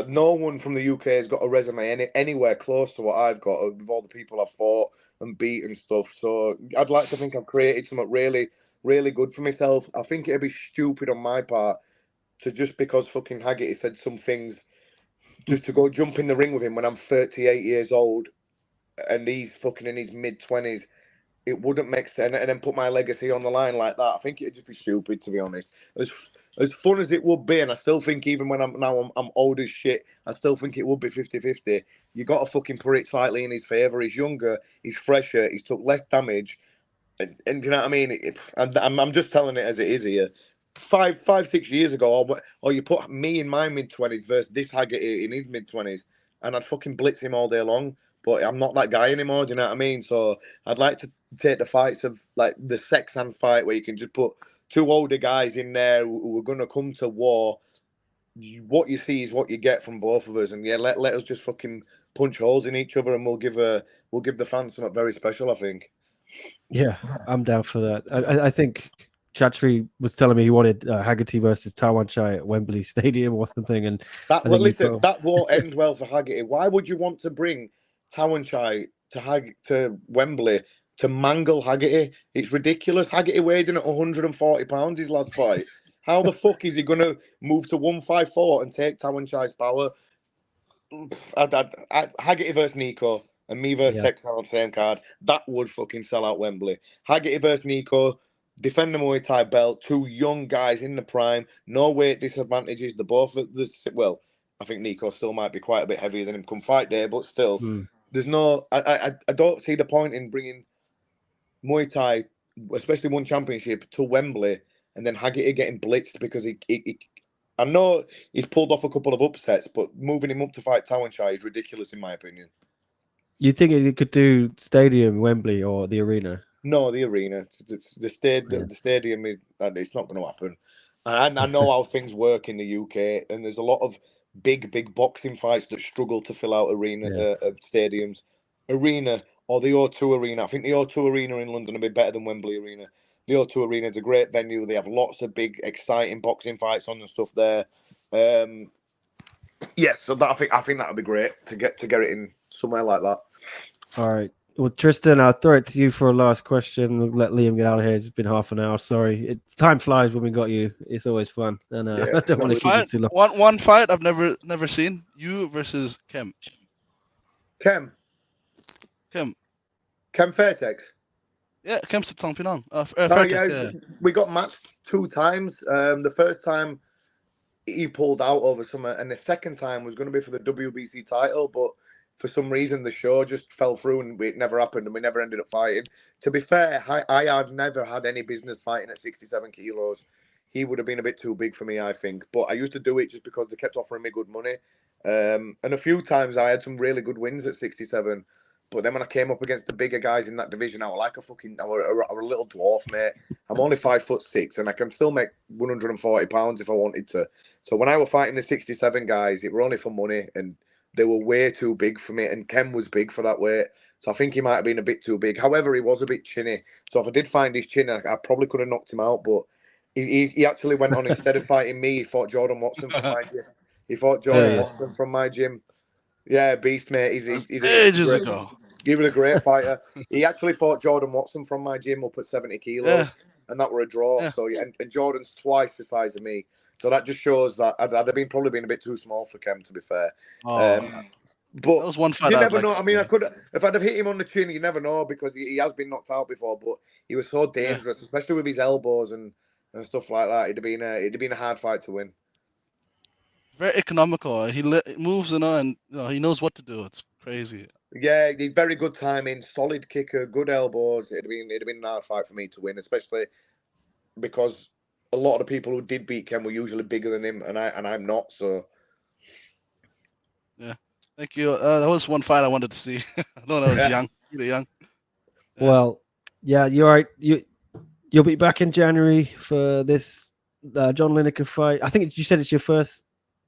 No one from the UK has got a resume anywhere close to what I've got with all the people I've fought and beat and stuff. So I'd like to think I've created something really, really good for myself. I think it'd be stupid on my part to just because fucking Haggerty said some things just to go jump in the ring with him when I'm 38 years old and he's fucking in his mid-20s. It wouldn't make sense, and then put my legacy on the line like that. I think it'd just be stupid, to be honest. As fun as it would be, and I still think even when I'm old as shit, I still think it would be 50-50. You got to fucking put it slightly in his favour. He's younger, he's fresher, he's took less damage, and do you know what I mean? I'm just telling it as it is here. 6 years ago, or you put me in my mid-20s versus this Haggerty in his mid-20s, and I'd fucking blitz him all day long. But I'm not that guy anymore. Do you know what I mean? So I'd like to take the fights of like the Sexan fight where you can just put two older guys in there who are going to come to war. What you see is what you get from both of us, and yeah, let us just fucking punch holes in each other, and we'll give the fans something very special. I think. Yeah, I'm down for that. I think Chatri was telling me he wanted Haggerty versus Tawanchai at Wembley Stadium or something, and that won't end well for Haggerty. Why would you want to bring Tawanchai to Wembley to mangle Haggerty? It's ridiculous. Haggerty weighed in at 140 pounds his last fight. How the fuck is he going to move to 154 and take Tawanchai's power? Haggerty versus Nico and me versus Texan on the same card. That would fucking sell out Wembley. Haggerty versus Nico, defend the Muay Thai belt. Two young guys in the prime, no weight disadvantages. They're both well. I think Nico still might be quite a bit heavier than him come fight day, but still, there's no. I don't see the point in bringing Muay Thai, especially one championship, to Wembley and then Haggerty getting blitzed because he I know he's pulled off a couple of upsets, but moving him up to fight Tawanchai is ridiculous in my opinion. You think he could do stadium, Wembley, or the arena? No, the arena. The stadium is it's not going to happen. And I know how things work in the UK, and there's a lot of big boxing fights that struggle to fill out stadiums. Arena or the O2 Arena. I think the O2 Arena in London will be better than Wembley Arena. The O2 Arena is a great venue. They have lots of big, exciting boxing fights on and stuff there. Yes, so that I think that would be great to get it in somewhere like that. All right. Well, Tristan, I'll throw it to you for a last question. We'll let Liam get out of here. It's been half an hour. Sorry. Time flies when we got you. It's always fun. And I don't want to keep you too long. One fight I've never seen. You versus Kem. Kem Fairtex. Yeah, Kem Sitong Pinong. We got matched 2 times. The first time he pulled out over summer, and the second time was going to be for the WBC title, but for some reason the show just fell through and it never happened, and we never ended up fighting. To be fair, I have never had any business fighting at 67 kilos. He would have been a bit too big for me, I think. But I used to do it just because they kept offering me good money. And a few times I had some really good wins at 67. But then when I came up against the bigger guys in that division, I was like I was a little dwarf, mate. I'm only 5'6", and I can still make 140 pounds if I wanted to. So when I was fighting the 67 guys, it were only for money, and they were way too big for me. And Kem was big for that weight, so I think he might have been a bit too big. However, he was a bit chinny. So if I did find his chin, I probably could have knocked him out. But he actually went on, instead of fighting me, he fought Jordan Watson from my gym. Watson from my gym. Yeah, beast, mate. He's ages ago. He was a great fighter. He actually fought Jordan Watson from my gym up at 70 kilos, and that were a draw. Yeah. So and Jordan's twice the size of me, so that just shows that I'd have probably been a bit too small for Kem, to be fair. But that was one fight. You never know. I mean, I could if I'd have hit him on the chin, you never know, because he has been knocked out before. But he was so dangerous, especially with his elbows and stuff like that. It'd have been a hard fight to win. Very economical. He moves, and he knows what to do. It's crazy. Yeah, he's very good timing, solid kicker, good elbows. It'd have been a hard fight for me to win, especially because a lot of the people who did beat Kem were usually bigger than him, and I'm not. So yeah, thank you. That was one fight I wanted to see. I don't know. I was young, really young. Yeah. Well, yeah, you're right. You'll be back in January for this John Lineker fight. I think you said it's your first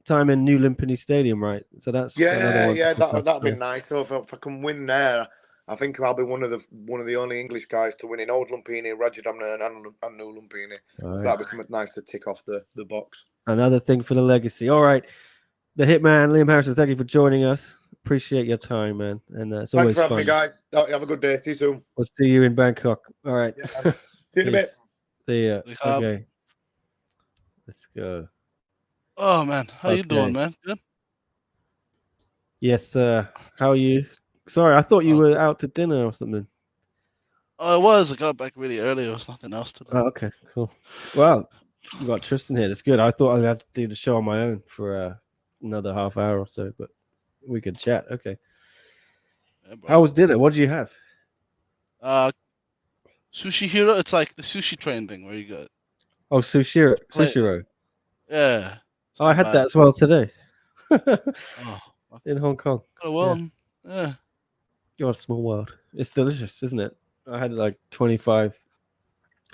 time in New Lumpini Stadium, right? So that's that'd be nice. So if I can win there, I think I'll be one of the only English guys to win in Old Lumpini, Rajadamnern, and New Lumpini. So that'd be something nice to tick off the box. Another thing for the legacy. All right, the Hitman Liam Harrison, thank you for joining us. Appreciate your time, man. And it's always fun. Thanks for having me, guys. Have a good day. See you soon. We'll see you in Bangkok. All right. Yeah, see you in a bit. See ya. Okay. Let's go. Oh man, how you doing, man? Good. Yes, sir. How are you? Sorry, I thought you were out to dinner or something. Oh, it was. I got back really early. There was nothing else to do. Oh, okay, cool. Well, we got Tristan here. That's good. I thought I'd have to do the show on my own for another half hour or so, but we could chat. Okay. Yeah, bro. How was dinner? What did you have? Sushi Hero. It's like the sushi train thing where you go. Oh, Play, Sushiro. yeah. It's Oh, I not had bad. that as well today Oh, in Hong Kong. well. Yeah. You're a small world. It's delicious, isn't it? I had like 25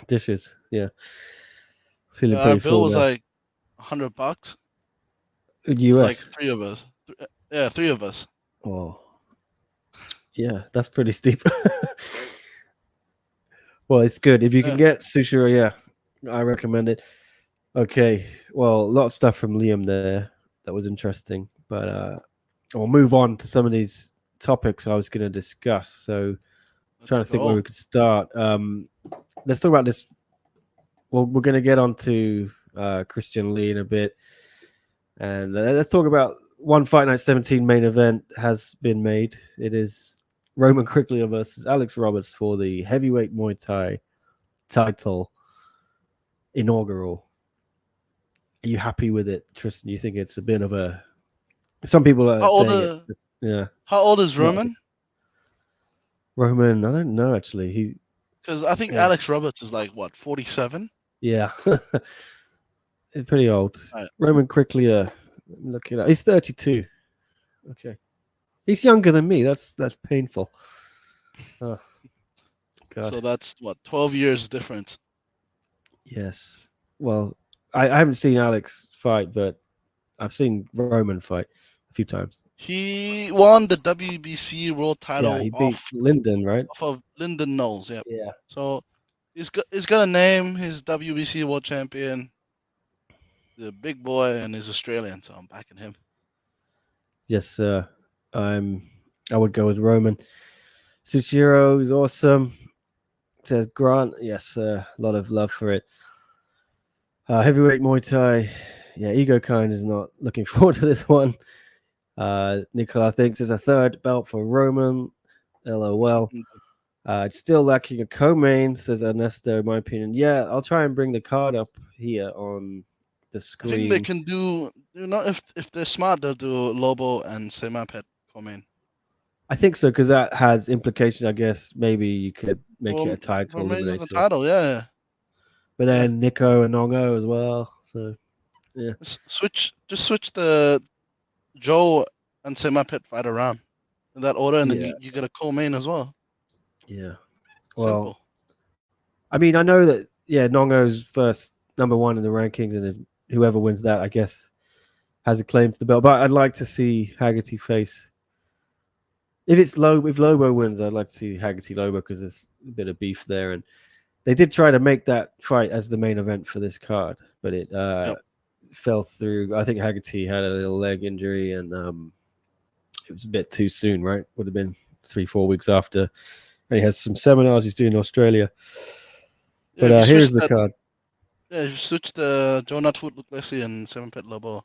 dishes. Yeah. Feeling Our pretty bill full was now. like $100. It's US. like 3 of us. Yeah, 3 of us. Oh, yeah, that's pretty steep. Well, it's good. If you can Yeah. get sushi, yeah, I recommend it. Okay, well, a lot of stuff from Liam there that was interesting, but I'll move on to some of these topics I was going to discuss. So, trying to think where we could start. Let's talk about this. Well, we're going to get on to Christian Lee in a bit, and let's talk about one Fight Night 17 main event has been made. It is Roman Quickly versus Alex Roberts for the heavyweight Muay Thai title inaugural. Are you happy with it, Tristan? You think it's a bit of a... Some people are saying it's yeah. How old is Roman? Roman, I don't know actually. Because I think Alex Roberts is like what, 47? Yeah, pretty old. Right. Roman Quickly, look it up. He's 32. Okay, he's younger than me. That's painful. Oh, God. So that's what, 12 years difference. Yes. Well, I haven't seen Alex fight, but I've seen Roman fight a few times. He won the WBC world title Yeah, he beat Lyndon, right? off of Lyndon Knowles. Yeah. Yeah. So he's got a name. He's WBC world champion. The big boy, and he's Australian, so I'm backing him. Yes, I would go with Roman. Sushiro is awesome. Says Grant. Yes, a lot of love for it. Heavyweight Muay Thai. Yeah, Ego Kind is not looking forward to this one. Nicola thinks there's a third belt for Roman. LOL. It's still lacking a co-main, says Ernesto, in my opinion. Yeah, I'll try and bring the card up here on the screen. I think they can do, if they're smart, they'll do Lobo and Semapet co-main. I think so, because that has implications, I guess. Maybe you could make it a title eliminator. eliminator. The title, yeah. But then Nico and Nongo as well. So, yeah. Just switch the Joe and Semapet fight around in that order, and then you get a co-main as well. Yeah. Well, simple. I mean, I know that, Nongo's first number one in the rankings, and if whoever wins that, I guess, has a claim to the belt. But I'd like to see Haggerty face. If Lobo wins, I'd like to see Haggerty Lobo because there's a bit of beef there. And they did try to make that fight as the main event for this card, but it fell through. I think Haggerty had a little leg injury, and it was a bit too soon, right? Would have been 3-4 weeks after. And he has some seminars he's doing in Australia. But here's the card. Yeah, you switch the Jonah Twoot, Luke Leslie, and Semapet Lobo. I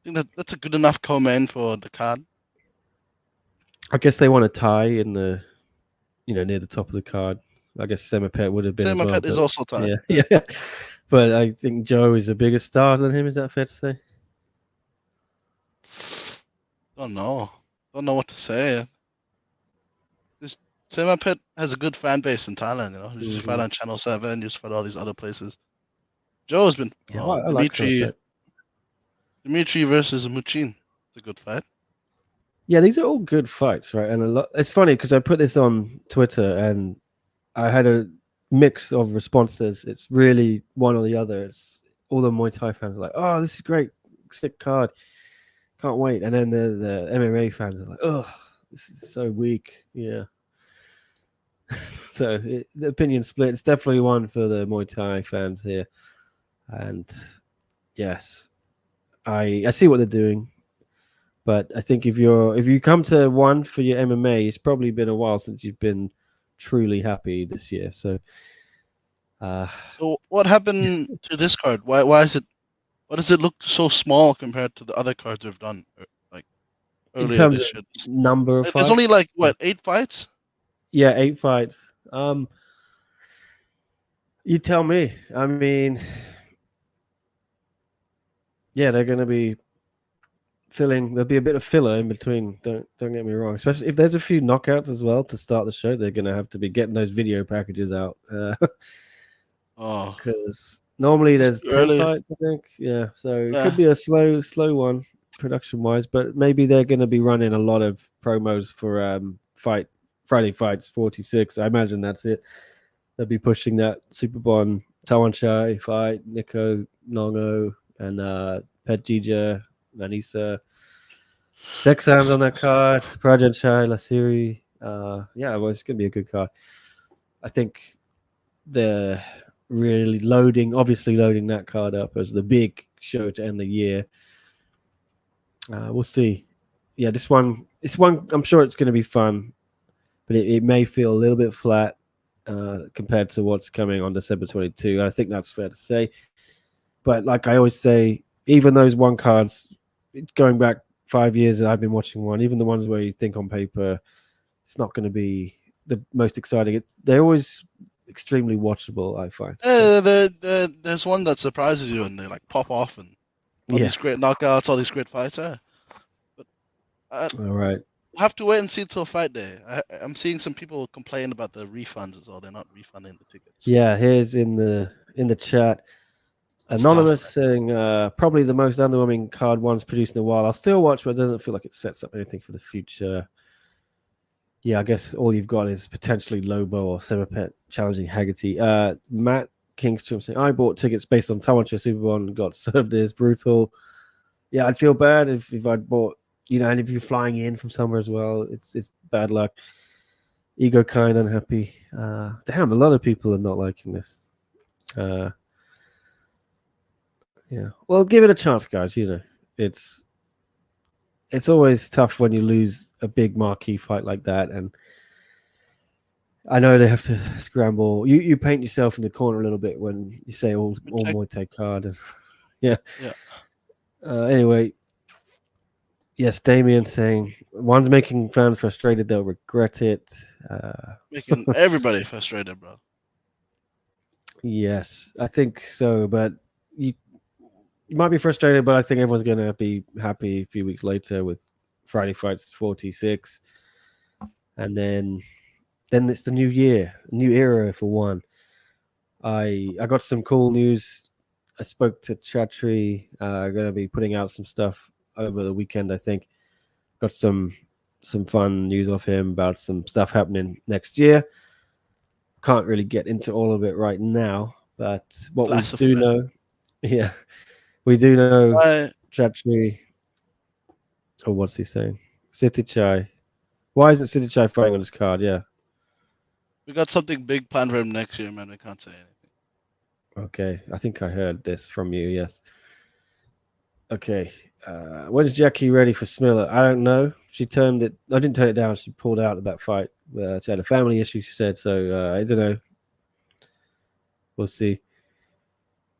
think that's a good enough co-main for the card. I guess they want to tie in the, near the top of the card. I guess Semapet would have been. Semapet is also tied. Yeah. But I think Joe is a bigger star than him. Is that fair to say? Don't know what to say. Semapet has a good fan base in Thailand. You just fight on Channel 7. You just fight all these other places. Joe has been. I like Semapet. Dimitri versus Muchin. It's a good fight. Yeah, these are all good fights, right? And it's funny because I put this on Twitter and I had a mix of responses. It's really one or the other. It's all the Muay Thai fans are like, "Oh, this is great, sick card, can't wait." And then the MMA fans are like, "Oh, this is so weak." Yeah. So the opinion split. It's definitely one for the Muay Thai fans here, and yes, I see what they're doing. But I think if you come to one for your MMA, it's probably been a while since you've been truly happy this year. So, so what happened to this card? Why does it look so small compared to the other cards we've done? Like, in earlier terms this of year. number of fights. There's only like what 8 fights? Yeah, 8 fights. You tell me. I mean, yeah, they're going to be filling. There'll be a bit of filler in between. Don't get me wrong. Especially if there's a few knockouts as well to start the show. They're going to have to be getting those video packages out. Oh, Because normally it's there's too 10 early. fights, I think. Yeah, so it Yeah. could be a slow one production wise, but maybe they're going to be running a lot of promos for Friday Fights 46. I imagine that's it. They'll be pushing that Superbon Tawanchai fight, Nico Nongo, and Pedjija, Manisa. Sexam's on that card, Prajan Chai, Lasiri. Yeah, well, it's going to be a good card. I think they're really obviously loading that card up as the big show to end the year. We'll see. Yeah, this one, I'm sure it's going to be fun, but it may feel a little bit flat compared to what's coming on December 22. I think that's fair to say. But like I always say, even those one cards, it's going back 5 years that I've been watching one, even the ones where you think on paper it's not going to be the most exciting, they're always extremely watchable, I find. There's one that surprises you and they like pop off and all Yeah. these great knockouts, all these great fights. But I All right. have to wait and see till fight day. I'm seeing some people complain about the refunds as well. They're not refunding the tickets. Yeah, here's in the chat. That's Anonymous tough. saying probably the most underwhelming card one's produced in a while. I'll still watch, but it doesn't feel like it sets up anything for the future. Yeah, I guess all you've got is potentially Lobo or Semipet challenging Haggerty. Matt Kingstrom saying, I bought tickets based on Tawancha Superbon and got served as brutal. Yeah, I'd feel bad if I'd bought, and if you're flying in from somewhere as well, it's bad luck. Ego kind unhappy. Damn, a lot of people are not liking this. Yeah. Well, give it a chance, guys. It's always tough when you lose a big marquee fight like that, and I know they have to scramble. You paint yourself in the corner a little bit when you say all Muay Thai card. And, yeah. Anyway, yes, Damien saying one's making fans frustrated. They'll regret it. Making everybody frustrated, bro. Yes, I think so. But you might be frustrated, but I think everyone's going to be happy a few weeks later with Friday Fights 46. And then it's the new year, new era for one. I got some cool news. I spoke to Chatri. Going to be putting out some stuff over the weekend, I think. Got some fun news off him about some stuff happening next year. Can't really get into all of it right now, but what we do know, yeah, we do know Chatri. Oh, what's he saying? City Chai. Why isn't City Chai fighting on his card? Yeah. We got something big planned for him next year, man. We can't say anything. Okay. I think I heard this from you. Yes. Okay. When's Jackie ready for Smiller? I don't know. She turned it. I didn't turn it down. She pulled out of that fight. She had a family issue, she said. So I don't know. We'll see.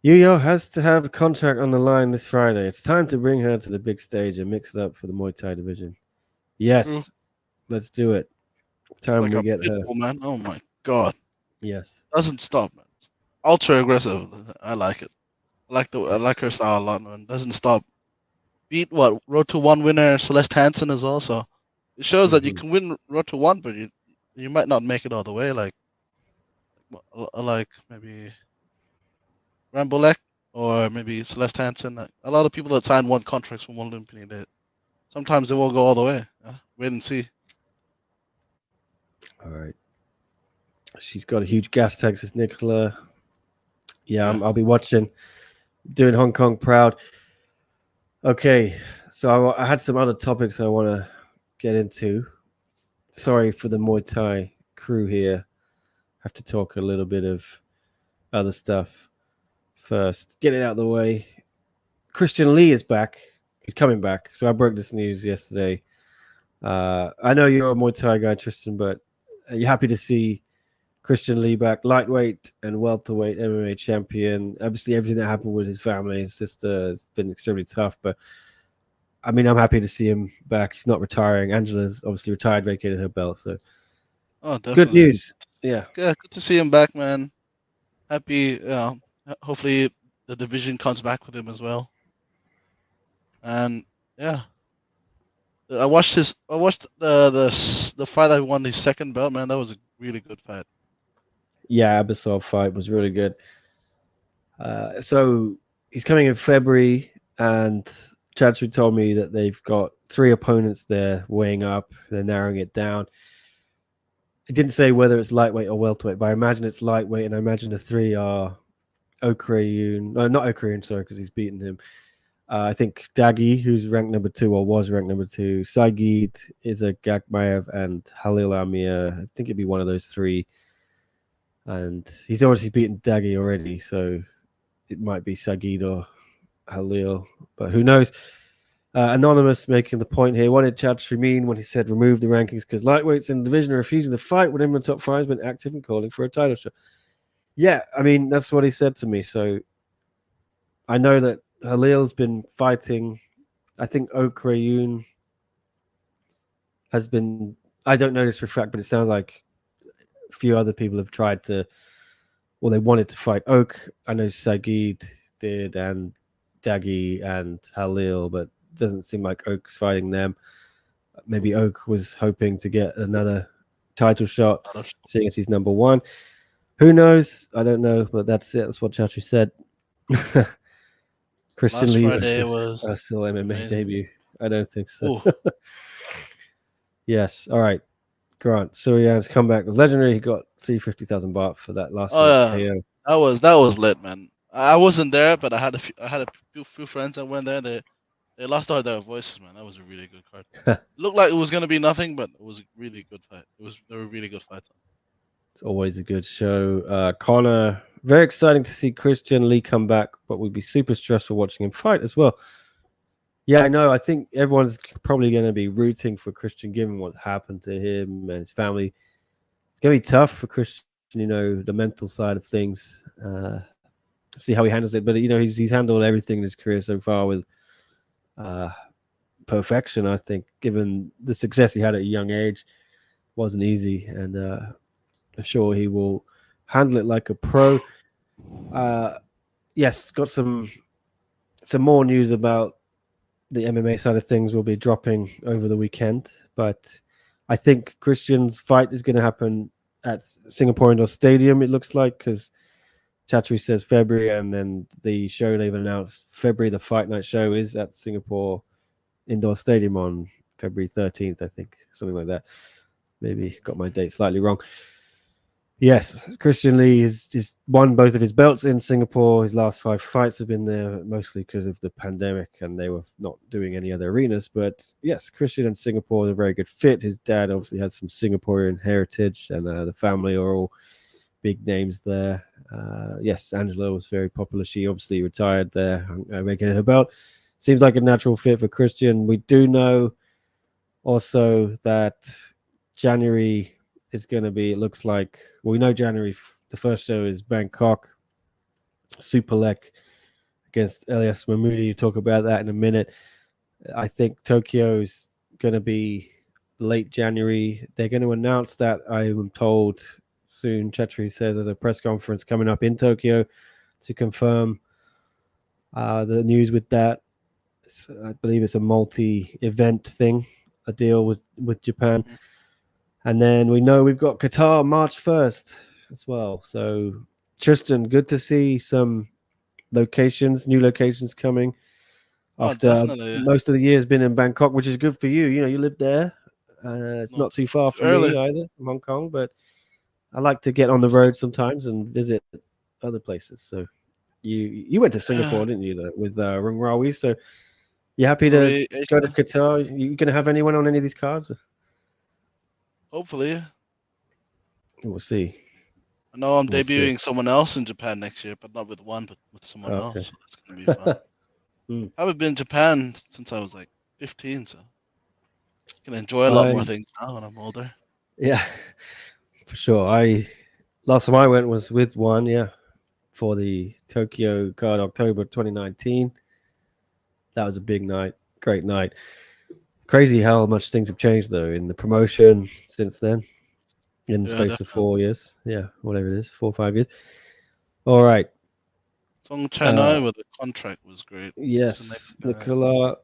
Yuyo has to have a contract on the line this Friday. It's time to bring her to the big stage and mix it up for the Muay Thai division. Yes. True. Let's do it. Time like we get her. Man. Oh my god. Yes. Doesn't stop, man. Ultra aggressive. I like it. I like her style a lot, man. Doesn't stop. Beat Road to 1 winner Celeste Hansen as well. So it shows that you can win Road to 1, but you might not make it all the way. Like maybe Rambolek or maybe Celeste Hansen. A lot of people that sign one contracts from one Olympian, sometimes they won't go all the way. Wait and see. All right. She's got a huge gas tank, says Nicola. Yeah. I'll be watching. Doing Hong Kong proud. Okay. So I had some other topics I want to get into. Sorry for the Muay Thai crew here. Have to talk a little bit of other stuff first. Get it out of the way. Christian Lee is back. He's coming back. So I broke this news yesterday. I know you're a Muay Thai guy, Tristan, but are you happy to see Christian Lee back? Lightweight and welterweight MMA champion. Obviously, everything that happened with his family, his sister, has been extremely tough. But I mean, I'm happy to see him back. He's not retiring. Angela's obviously retired, vacated her belt. So Oh, good definitely. news. Yeah. Yeah, good to see him back, man. Happy. Hopefully the division comes back with him as well. And yeah, I watched the fight that won his second belt, man. That was a really good fight. Yeah, Abasov fight was really good. So he's coming in February, and Chatsu told me that they've got 3 opponents there weighing up. They're narrowing it down. It didn't say whether it's lightweight or welterweight, but I imagine it's lightweight, and I imagine the 3 are Okrayun. No, not Okrayun, sorry, because he's beaten him. I think Dagi, who's ranked number 2 or was ranked number 2, Saigid, Iza Gakmaev, and Halil Amir. I think it'd be one of those 3. And he's obviously beaten Dagi already, so it might be Saigid or Halil, but who knows? Anonymous making the point here. What did Chatri mean when he said remove the rankings because lightweights in the division are refusing to fight when everyone top 5 has been active and calling for a title shot? Yeah, I mean, that's what he said to me. So I know that Halil's been fighting. I think Okrayun has been. I don't know this for a fact, but it sounds like a few other people have tried to. Well, they wanted to fight Oak. I know Saigid did, and Dagi and Halil, but it doesn't seem like Oak's fighting them. Maybe Oak was hoping to get another title shot, seeing as he's number 1. Who knows? I don't know, but that's it. That's what Chachi said. Christian Last Lee Friday versus was still MMA amazing. debut. I don't think so. Yes. All right. Grant Suryan's comeback was legendary. He got 350,000 baht for that last KO. That was lit, man. I wasn't there, but I had a few friends that went there. They lost all their voices, man. That was a really good card. Looked like it was gonna be nothing, but it was a really good fight. They were really good fights. It's always a good show. Connor, very exciting to see Christian Lee come back, but would be super stressful watching him fight as well. Yeah, I know. I think everyone's probably going to be rooting for Christian given what's happened to him and his family. It's going to be tough for Christian, the mental side of things. See how he handles it. But, he's handled everything in his career so far with perfection, I think, given the success he had at a young age. Wasn't easy. And I'm sure he will handle it like a pro. Yes, got some more news about the MMA side of things will be dropping over the weekend, but I think Christian's fight is going to happen at Singapore Indoor Stadium, it looks like, because Chatri says February, and then the show they've announced February, the fight night show, is at Singapore Indoor Stadium on February 13th, I think, something like that. Maybe got my date slightly wrong. Yes, Christian Lee has just won both of his belts in Singapore. His last 5 fights have been there mostly because of the pandemic and they were not doing any other arenas. But yes, Christian and Singapore is a very good fit. His dad obviously has some Singaporean heritage and the family are all big names there. Yes, Angela was very popular. She obviously retired there, making her belt. Seems like a natural fit for Christian. We do know also that January is going to be, it looks like, well, we know January, the first show is Bangkok, Superlek against Elias Mahmoudi. You talk about that in a minute. I think Tokyo is going to be late January. They're going to announce that, I am told, soon. Chetri says there's a press conference coming up in Tokyo to confirm the news with that. I believe it's a multi-event thing, a deal with Japan. Mm-hmm. And then we know we've got Qatar March 1st as well. So, Tristan, good to see some new locations coming. After most of the year has been in Bangkok, which is good for you. You live there. It's not too far from me either, from Hong Kong. But I like to get on the road sometimes and visit other places. So, you went to Singapore, didn't you, with Rung Rawi? So, you happy to go to Qatar? You going to have anyone on any of these cards? Hopefully. We'll see. I know I'm debuting someone else in Japan next year, but not with one, but with someone else. So it's going to be fun. I haven't been in Japan since I was like 15, so I can enjoy a lot more things now when I'm older. Yeah, for sure. Last time I went was with one, for the Tokyo card, October 2019. That was a big night. Great night. Crazy how much things have changed though in the promotion since then. In the Yeah, space of definitely. 4 years. Yeah, whatever it is, 4 or 5 years. All right. Song Chanai with the contract was great. Who's the Yes, next guy? Nicola.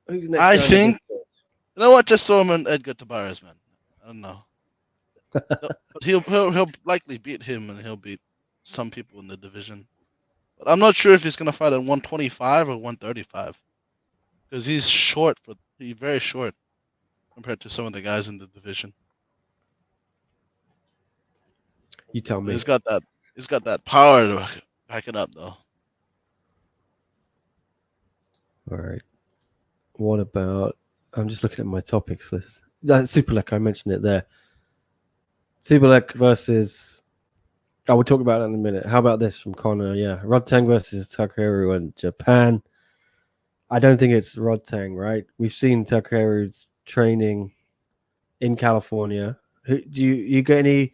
Who's the next I guy on the think, list? you know what? Just throw him in Edgar Tabarez, man. I don't know. But he'll likely beat him, and he'll beat some people in the division. But I'm not sure if he's gonna fight at 125 or 135 because he's very short compared to some of the guys in the division. You tell But me. he's got that power to back it up though. All right. What about? I'm just looking at my topics list. Superlek, I mentioned it there. Superlek versus. I will talk about that in a minute. How about this from Connor? Yeah, Rodtang versus Takeru in Japan. I don't think it's Rodtang, right? We've seen Takeru's training in California. Do you get any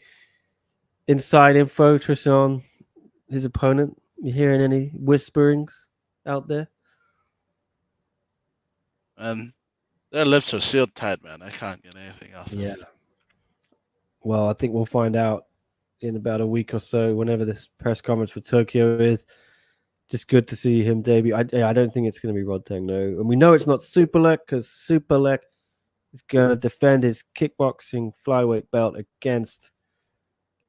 inside info, Tristan, on his opponent? You hearing any whisperings out there? And their lips are sealed tight, man. I can't get anything off them. Yeah. Well, I think we'll find out in about a week or so, whenever this press conference for Tokyo is. Just good to see him debut. I don't think it's going to be Rodtang, no. And we know it's not Superlek because Superlek is going to defend his kickboxing flyweight belt against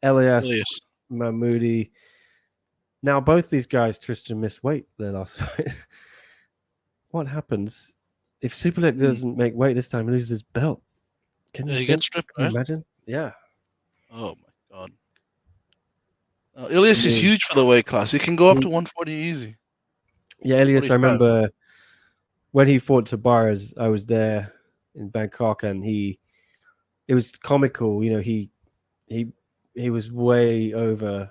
Elias Elias. Mahmoudi. Now, both these guys, Tristan, missed weight their last fight. What happens if Superlek doesn't make weight this time and loses his belt? Can Yeah, you he think? gets stripped, Can you right? imagine? Yeah. Oh my god. Elias is huge for the weight class. He can go up to 140 easy. Yeah, Elias, I 45. remember when he fought Tabarez, I was there in Bangkok, and it was comical. You know, he was way over,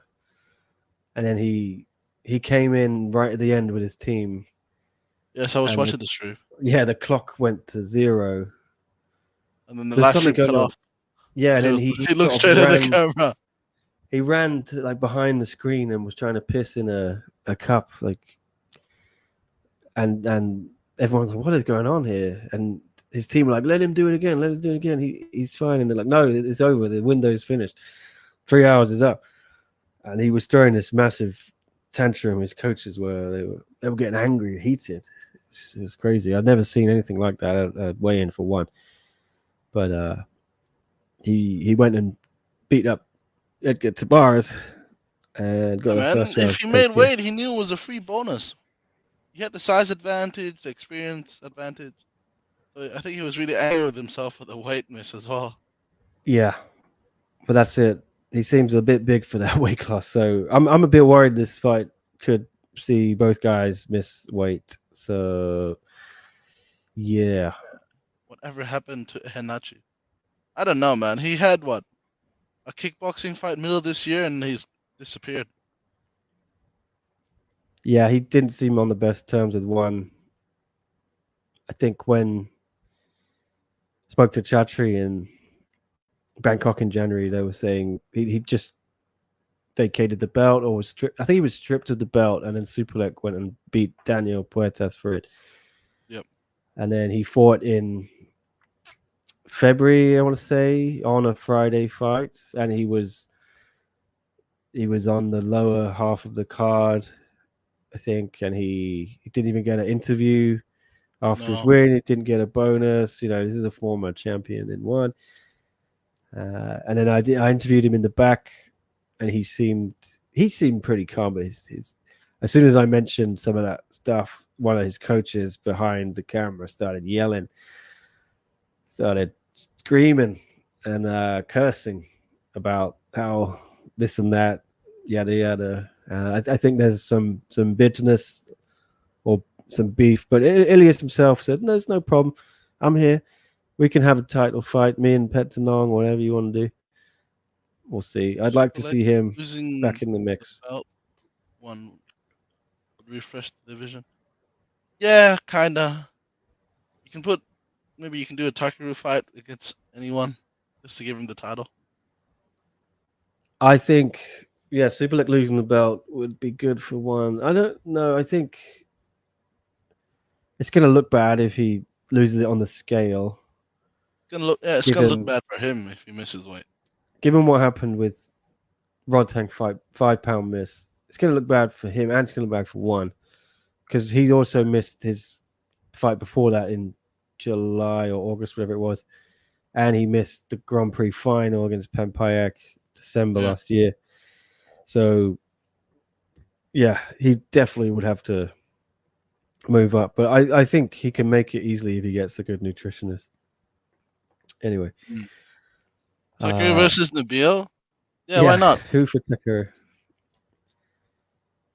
and then he came in right at the end with his team. Yes, I was And watching the stream. Yeah, the clock went to 0. And then the There's live something stream going cut on. off. Yeah, and then He he looked sort of straight at the ran. camera. He ran to like behind the screen and was trying to piss in a cup, like, and everyone's like, "What is going on here?" And his team were like, "Let him do it again. Let him do it again. He's fine." And they're like, "No, it's over. The window's finished. 3 hours is up." And he was throwing this massive tantrum. His coaches they were getting angry, heated. It was crazy. I'd never seen anything like that at weigh-in for one. But he went and beat up Edgar Tabarez and got Yeah, the man. first round. If he made weight, he knew it was a free bonus. He had the size advantage, the experience advantage. So I think he was really angry with himself for the weight miss as well. Yeah, but that's it. He seems a bit big for that weight class, so I'm a bit worried this fight could see both guys miss weight. So yeah, Whatever happened to Henachi? I don't know, man. He had a kickboxing fight middle of this year, and he's disappeared. yeah, he didn't seem on the best terms with one. I think when I spoke to Chatri in Bangkok in January, they were saying he just vacated the belt or was stripped. I think he was stripped of the belt, and then Superlek went and beat Daniel Puertas for it. Yep. And then he fought in February, I want to say, on a Friday fight, and he was on the lower half of the card, I think, and he didn't even get an interview after his win. He didn't get a bonus. You know, this is a former champion in one. And then I interviewed him in the back, and he seemed pretty calm. But his as soon as I mentioned some of that stuff, one of his coaches behind the camera started yelling, started screaming and cursing about how this and that, yada yada. I think there's some bitterness or some beef, but Ilias himself said, "No, there's no problem. I'm here. We can have a title fight. Me and Petanong, whatever you want to do. We'll see. I'd like to see him back in the mix." Belt one would refresh the division. Yeah, kinda. Maybe you can do a Takeru fight against anyone just to give him the title. I think, yeah, Superlek losing the belt would be good for one. I don't know. I think It's going to look bad if he loses it on the scale. It's gonna look bad for him if he misses weight. Given what happened with Rodtang fight, 5 pound miss, it's going to look bad for him, and it's going to look bad for one, because he also missed his fight before that in July or August, whatever it was, and he missed the Grand Prix final against Pampayak December last year. So, yeah, he definitely would have to move up, but I think he can make it easily if he gets a good nutritionist. Anyway, Tucker versus Nabil. Yeah, why not? Who for Tucker?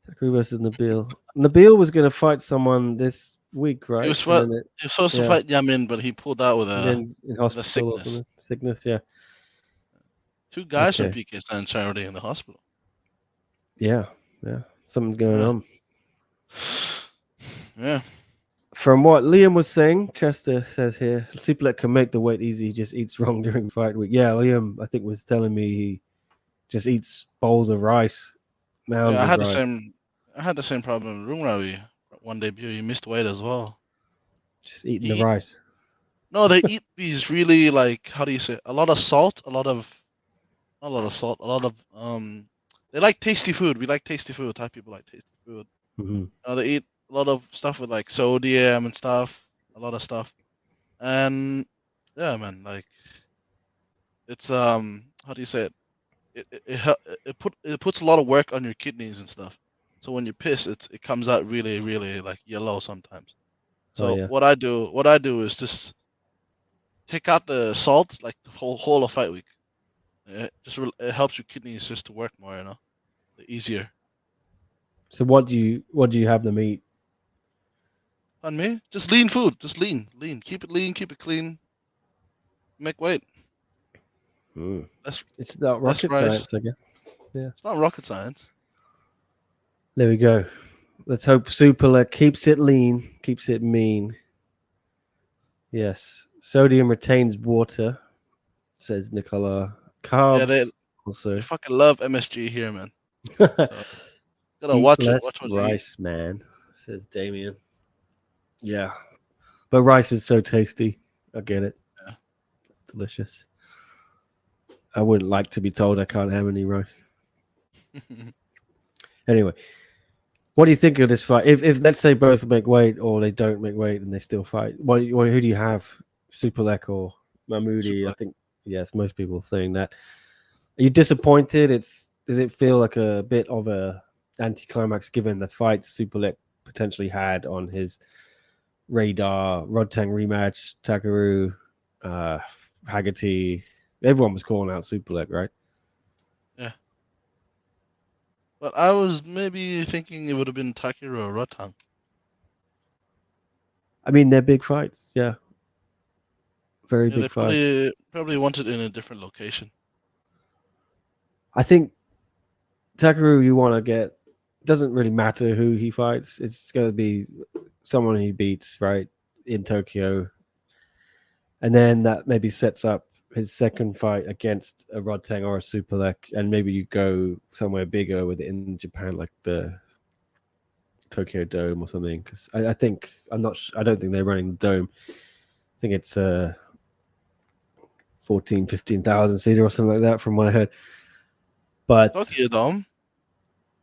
Tucker versus Nabil. Nabil was going to fight someone this week, right? He was supposed to fight Yamin, but he pulled out with in hospital sickness. Sickness, yeah. 2 guys from PK Stan Charity in the hospital. Yeah, something's going on. Yeah. From what Liam was saying, Chester says here, Superlek can make the weight easy. He just eats wrong during fight week. Yeah, Liam, I think, was telling me he just eats bowls of rice. Mounds I had of rice. I had the same problem with Rungravi. One debut, he missed weight as well. Just eating the rice. No, they eat these really, like, how do you say it? A lot of salt, not a lot of salt, a lot of they like tasty food. We like tasty food. Thai people like tasty food. Mm-hmm. They eat a lot of stuff with like sodium and stuff, a lot of stuff. And yeah, man, like it's how do you say it? It puts a lot of work on your kidneys and stuff. So when you piss, it comes out really, really like yellow sometimes. So what I do is just take out the salt like the whole of fight week. It helps your kidneys just to work more, easier. So what do you have them eat? On me, just lean food, just lean. Keep it lean, keep it clean. Make weight. It's not rocket science, I guess. Yeah, it's not rocket science. There we go. Let's hope Superlek keeps it lean, keeps it mean. Yes, sodium retains water, says Nicola. Carbs. Yeah, they fucking love MSG here, man. So, gotta Eat watch less it. Watch what rice, man, says Damien. Yeah, but rice is so tasty. I get it. Yeah, it's delicious. I wouldn't like to be told I can't have any rice. Anyway, what do you think of this fight? If let's say both make weight or they don't make weight and they still fight, who do you have? Superlek or Mahmoudi? I think yes, most people are saying that. Are you disappointed? Does it feel like a bit of a anticlimax given the fight Superlek potentially had on his radar? Rodtang rematch, Takaru, Haggerty. Everyone was calling out Superlek, right? Yeah. But I was maybe thinking it would have been Takaru or Rodtang. I mean, they're big fights, yeah. Very big fights. Probably wanted in a different location. I think Takaru, you want to get, doesn't really matter who he fights. It's going to be someone he beats, right, in Tokyo. And then that maybe sets up his second fight against a Rodtang or a Superlek. And maybe you go somewhere bigger with it in Japan, like the Tokyo Dome or something. Because I don't think they're running the Dome. I think it's 15,000 seater or something like that from what I heard. But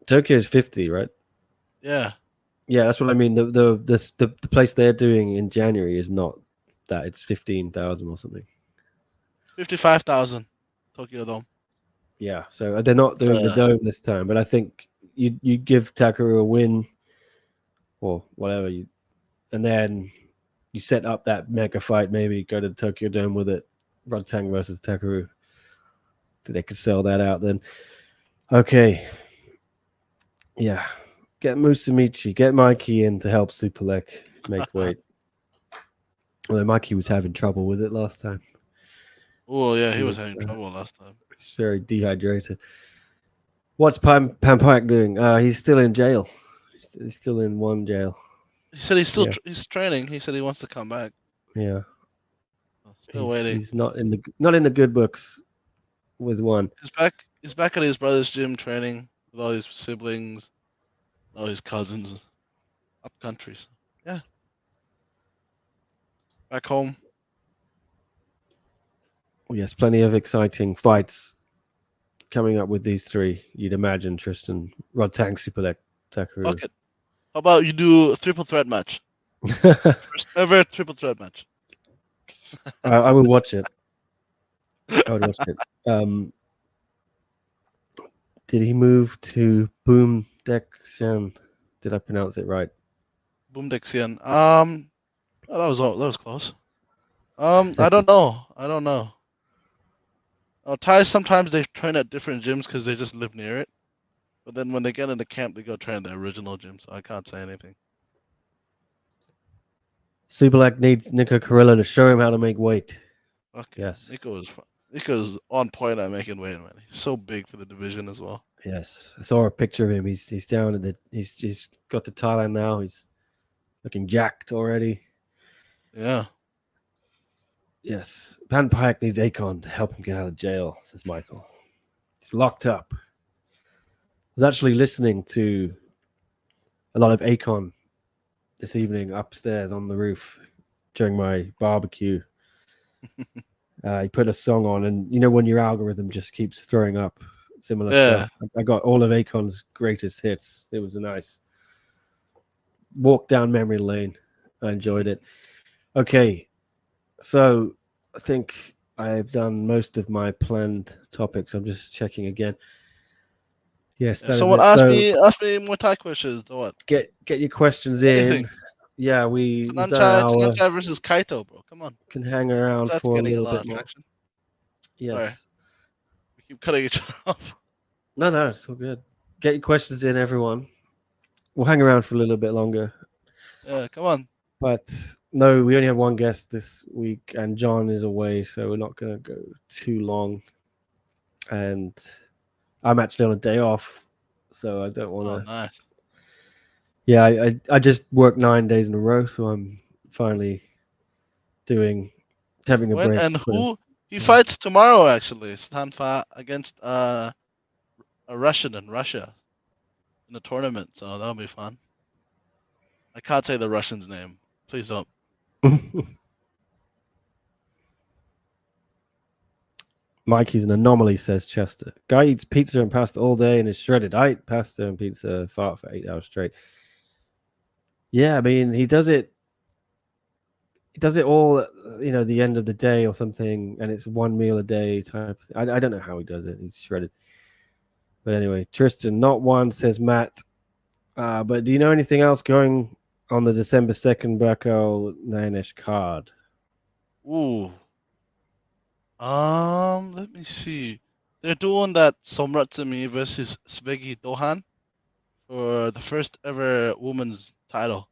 Tokyo is 50, right? Yeah. Yeah, that's what I mean. The place they're doing in January is not that. It's 15,000 or something. 55,000 Tokyo Dome. Yeah, so they're not doing the Dome this time. But I think you give Takaru a win or whatever, and then you set up that mega fight. Maybe go to the Tokyo Dome with it. Rodtang versus Takaru. They could sell that out then. Okay. Yeah. Get Musamichi, get Mikey in to help Superlek make weight. Although Mikey was having trouble with it last time. Oh, yeah, he was having trouble last time. He's very dehydrated. What's Pampayak doing? He's still in jail. He's still in one jail. He said he's training. He said he wants to come back. Yeah. Still waiting. He's not in the good books with one. He's back at his brother's gym training with all his siblings, all his cousins, up country. So, yeah. back home. Yes, plenty of exciting fights coming up with these three. You'd imagine Tristan, Rodtang, Superlek, Takaru. Fuck it. How about you do a triple threat match? First ever triple threat match. I would watch it. I would watch it. Did he move to Boom Dexian? Did I pronounce it right? Boom Dexian. That was close. I don't know. Thai sometimes they train at different gyms because they just live near it. But then when they get into camp, they go train at the original gym. So I can't say anything. Superlek needs Nico Carrillo to show him how to make weight. Okay. Yes. Nico's on point at making weight, man. He's so big for the division as well. Yes, I saw a picture of him. He's down at he's got to Thailand now. He's looking jacked already. Yeah. Yes, Pan Pike needs Akon to help him get out of jail, says Michael. He's locked up. I was actually listening to a lot of Akon this evening upstairs on the roof during my barbecue. He put a song on, and you know when your algorithm just keeps throwing up similar stuff. I got all of Akon's greatest hits. It was a nice walk down memory lane. I enjoyed it. Okay, so I think I've done most of my planned topics. I'm just checking again. Yes, someone asked me Muay Thai questions. What? Get your questions in. Yeah, we've done Tananchai versus Kaito, bro. Come on. Can hang around That's for a getting little a lot bit of more. traction. Yes. Sorry. We keep cutting each other off. No, it's all good. Get your questions in, everyone. We'll hang around for a little bit longer. Yeah, come on. But no, we only have one guest this week, and John is away, so we're not going to go too long. And I'm actually on a day off, so I don't want to. Oh, nice. Yeah, I just worked 9 days in a row, so I'm finally having a break. And who he fights tomorrow? Actually, Stanfa against a Russian in Russia in a tournament, so that'll be fun. I can't say the Russian's name. Please don't. Mikey's an anomaly, says Chester. Guy eats pizza and pasta all day and is shredded. I eat pasta and pizza fart for 8 hours straight. Yeah, I mean, he does it all, the end of the day or something, and it's one meal a day type. I don't know how he does it. He's shredded. But anyway, Tristan, not one, says Matt. But do you know anything else going on the December 2nd Bakel Nanesh card? Ooh. Let me see. They're doing that Somratsumi versus Svegi Dohan for the first ever women's title,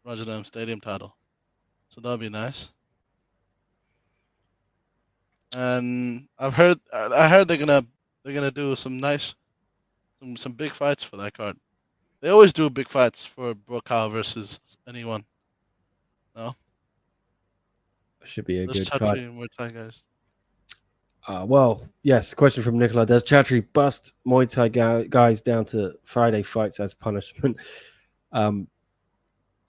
Rajadam Stadium title. So that'll be nice. And I heard they're gonna do some nice, some big fights for that card. They always do big fights for Brokaw versus anyone. No. Should be a good card. Muay Thai guys. Well, yes. Question from Nicola: does Chatri bust Muay Thai guys down to Friday fights as punishment?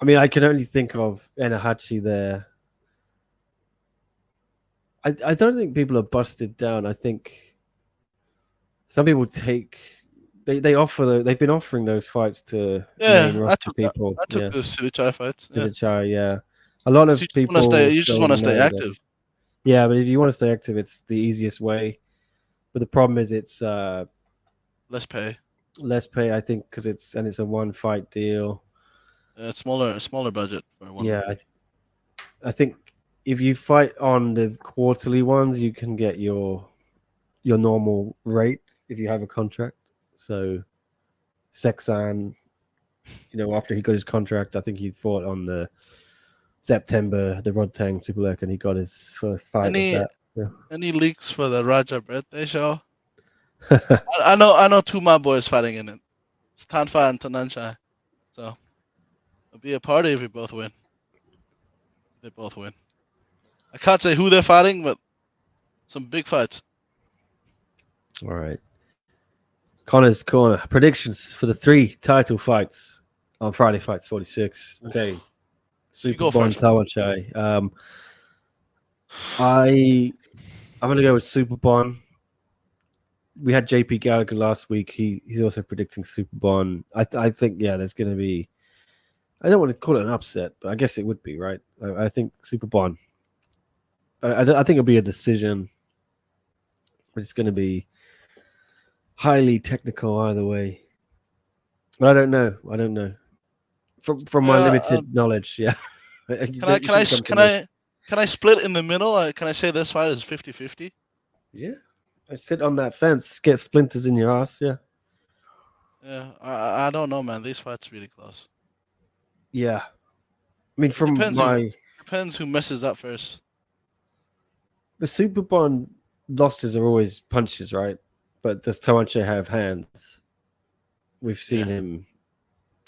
I mean, I can only think of Enahachi there. I don't think people are busted down. I think some people they've been offering those fights to main roster people. I took the City Chai fights. City Chai, yeah. A lot of people. You just want to stay active. Yeah, but if you want to stay active, it's the easiest way. But the problem is it's less pay. Less pay, I think, because it's a one fight deal. It's smaller budget for one. Yeah, I think if you fight on the quarterly ones, you can get your normal rate if you have a contract. So Sexan, after he got his contract, I think he fought on the September, the Rodtang Superlek, and he got his first fight with that. Yeah. Any leaks for the Raja birthday show? I know two of my boys fighting in it. It's Tanfa and Tananchai. So it'll be a party if we both win. They both win. I can't say who they're fighting, but some big fights. All right. Connor's Corner. Predictions for the 3 title fights on Friday Fights 46. Okay. Super go Bon first, man. Tawachai. I'm gonna go with Super Bon. We had JP Gallagher last week. He's also predicting Super Bon. I think there's gonna be. I don't want to call it an upset, but I guess it would be, right? I think Super Bon. I think it'll be a decision. But it's going to be highly technical either way. But I don't know. From my limited knowledge, yeah. Can I split in the middle? Can I say this fight is 50-50? Yeah. I sit on that fence, get splinters in your ass, yeah. Yeah, I don't know, man. These fights are really close. Yeah. I mean, depends who messes up first. The Super Bond losses are always punches, right? But does Tawanche have hands? We've seen him,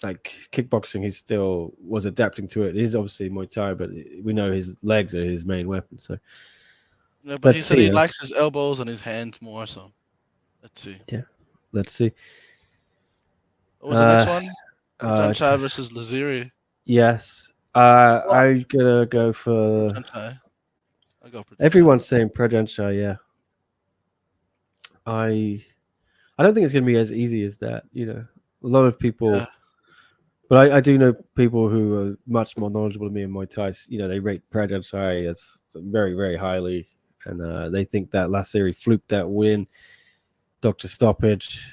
like kickboxing. He still was adapting to it. He's obviously Muay Thai, but we know his legs are his main weapon. So yeah, but he said he likes his elbows and his hands more. So let's see. Yeah, let's see. What was the next one? Janchai versus Laziri. Yes. I'm gonna go for Janchai. I go for everyone's saying Prajanchai, yeah. I don't think it's gonna be as easy as that, A lot of people but I do know people who are much more knowledgeable than me in Muay Thai. They rate Prajanchai as very, very highly, and they think that Lasiri fluked that win, doctor stoppage.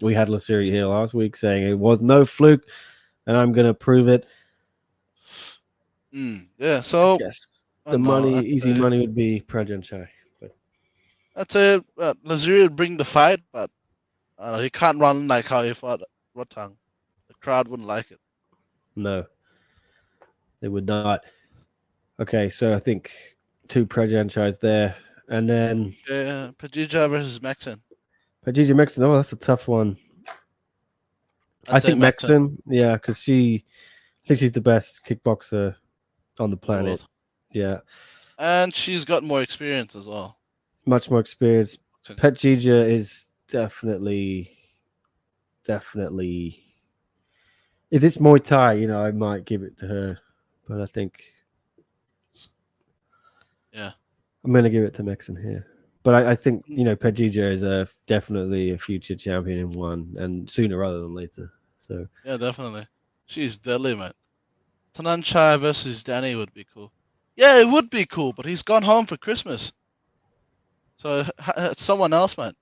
We had Lasiri here last week saying it was no fluke, and I'm gonna prove it. Yeah, so yes, easy money would be Prajanchai. But I'd say Laziri would bring the fight, but he can't run like how he fought Rotang. The crowd wouldn't like it. No, they would not. Okay, so I think 2 Prajanchais there, and then Pajija versus Maxon. Pajija Maxon. Oh, that's a tough one. I think Maxon, yeah, because I think she's the best kickboxer on the planet. Yeah, and she's got more experience as well. Much more experience. Pajija is definitely. If it's Muay Thai, I might give it to her, but I think, I'm gonna give it to Maxon here. But I think Pajija is definitely a future champion in one, and sooner rather than later. So yeah, definitely, she's deadly, man. Tananchai versus Danny would be cool. Yeah, it would be cool, but he's gone home for Christmas, so it's someone else, man.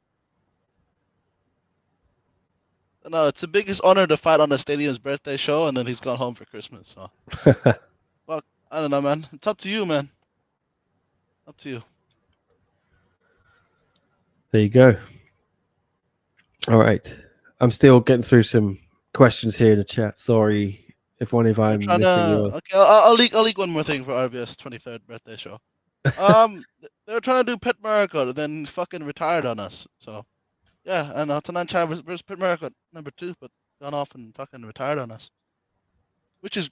No, it's the biggest honor to fight on the stadium's birthday show, and then he's gone home for Christmas. So, well, I don't know, man. It's up to you, man. Up to you. There you go. All right, I'm still getting through some questions here in the chat. Sorry if I'm missing yours. Okay, I'll leak one more thing for RBS 23rd birthday show. They were trying to do Pet Miracle, and then fucking retired on us. So. Yeah, and Tananchai versus Pit Miracle number 2, but gone off and fucking retired on us. Which is,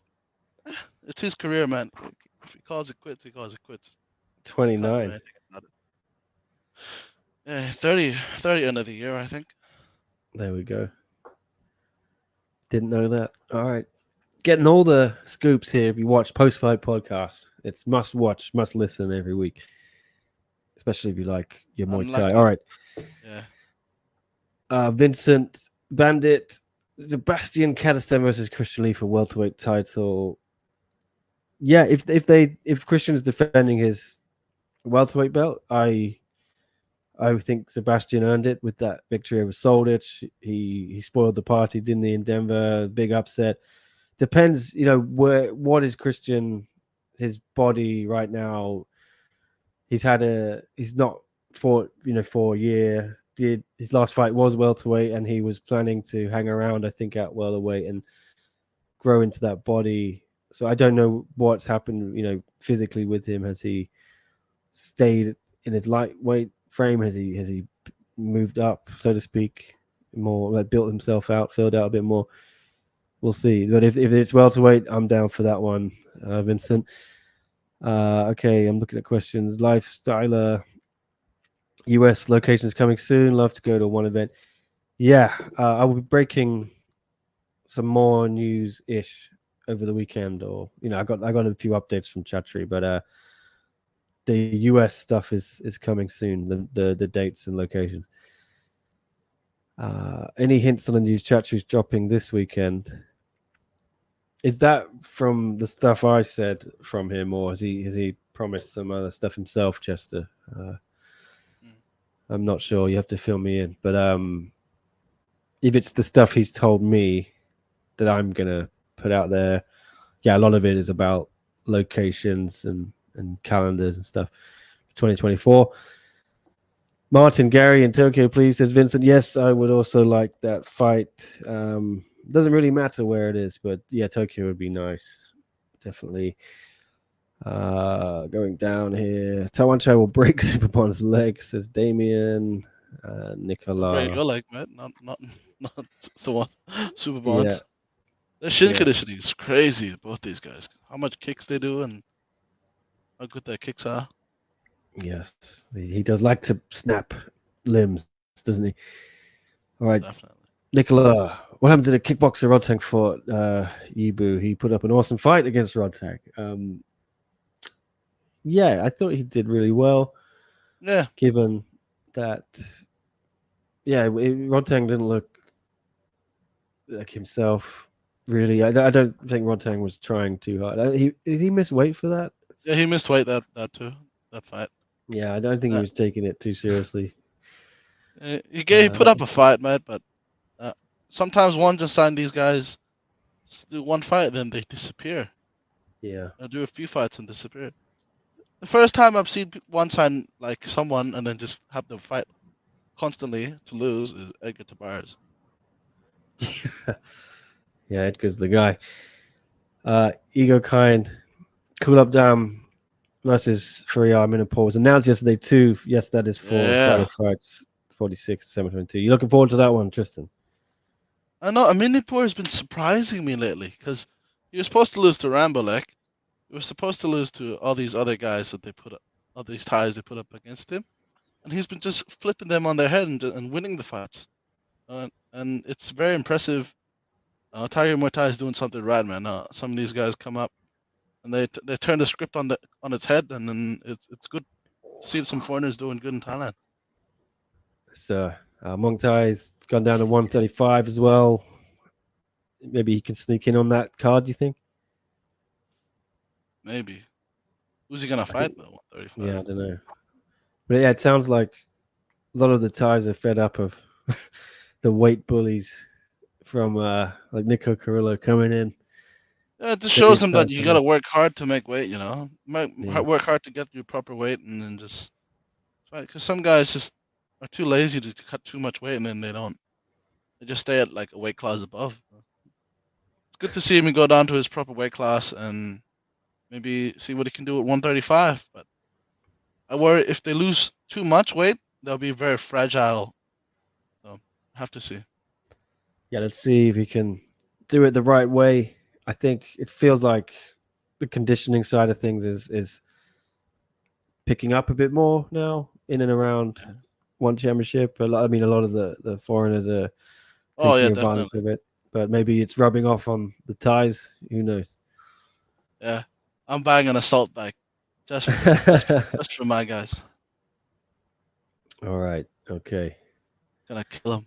it's his career, man. If he calls it quits, he calls it quits. 29. Yeah, 30 end of the year, I think. There we go. Didn't know that. All right. Getting all the scoops here. If you watch post-fight podcast, it's must watch, must listen every week. Especially if you like your Muay Thai. All right. Yeah. Vincent Bandit, Sebastian Kadestan versus Christian Lee for welterweight title. Yeah, if Christian's defending his welterweight belt, I think Sebastian earned it with that victory over Soldich. He spoiled the party, didn't he, in Denver? Big upset. Depends, what is Christian, his body right now. He's not fought, for a year. His last fight was welterweight, and he was planning to hang around, I think, at welterweight and grow into that body. So I don't know what's happened, physically with him. Has he stayed in his lightweight frame? Has he moved up, so to speak, more, like built himself out, filled out a bit more? We'll see. But if it's welterweight, I'm down for that one, Vincent. Okay, I'm looking at questions. Lifestyler. US locations coming soon. Love to go to one event. Yeah, I will be breaking some more news-ish over the weekend, or I got a few updates from Chatri, but the US stuff is coming soon. The dates and locations. Any hints on the news Chatri's dropping this weekend? Is that from the stuff I said from him, or has he promised some other stuff himself, Chester? I'm not sure. You have to fill me in. But if it's the stuff he's told me that I'm gonna put out there, yeah, a lot of it is about locations and calendars and stuff. 2024. Martin Gary in Tokyo, please, says Vincent. Yes, I would also like that fight. Doesn't really matter where it is, but yeah, Tokyo would be nice. Definitely. Going down here. Tawanchai will break Superbond's leg, says Damien. Nicola. Break your leg, mate. Not the one. Superbond. Yeah. Their shin conditioning is crazy, both these guys. How much kicks they do and how good their kicks are. Yes, he does like to snap limbs, doesn't he? All right. Definitely. Nicola, what happened to the kickboxer Rodtang fought Yibu? He put up an awesome fight against Rodtang. Yeah, I thought he did really well. Yeah. Given that, Rodtang didn't look like himself, really. I don't think Rodtang was trying too hard. Did he miss weight for that? Yeah, he missed weight that fight. Yeah, I don't think he was taking it too seriously. He put up a fight, mate, but sometimes one just sign these guys, just do one fight, then they disappear. Yeah. They'll do a few fights and disappear. The first time I've seen one sign like someone and then just have them fight constantly to lose is Edgar Tabars. Yeah, Edgar's the guy. Ego Kind, Cool Up Down versus Furiar Menopause. Announced yesterday too. Yes, that is for Friday Fights 46, 722. You looking forward to that one, Tristan? I know Aminipur has been surprising me lately because he was supposed to lose to Rambolek. He was supposed to lose to all these other guys that they put up, all these ties they put up against him, and he's been just flipping them on their head and winning the fights. And it's very impressive. Tiger Muay Thai is doing something right, man. Some of these guys come up and they turn the script on its head, and then it's good to see some foreigners doing good in Thailand. So Muay Thai's gone down to 135 as well. Maybe he can sneak in on that card, do you think? Maybe. Who's he gonna fight though? 135. Yeah, I don't know. But yeah, it sounds like a lot of the Thais are fed up of the weight bullies from like Nico Carrillo coming in. Yeah, it just shows them that you gotta work hard to make weight. Work hard to get your proper weight, and then just fight. Because some guys just are too lazy to cut too much weight, and then they don't. They just stay at like a weight class above. It's good to see him go down to his proper weight class and maybe see what he can do at 135. But I worry if they lose too much weight, they'll be very fragile. So have to see. Yeah, let's see if he can do it the right way. I think it feels like the conditioning side of things is picking up a bit more now in and around one championship. I mean, a lot of the foreigners are taking advantage of it, but maybe it's rubbing off on the Thais. Who knows? Yeah, I'm buying an assault bike just for my guys. All right. Okay. Gonna kill him.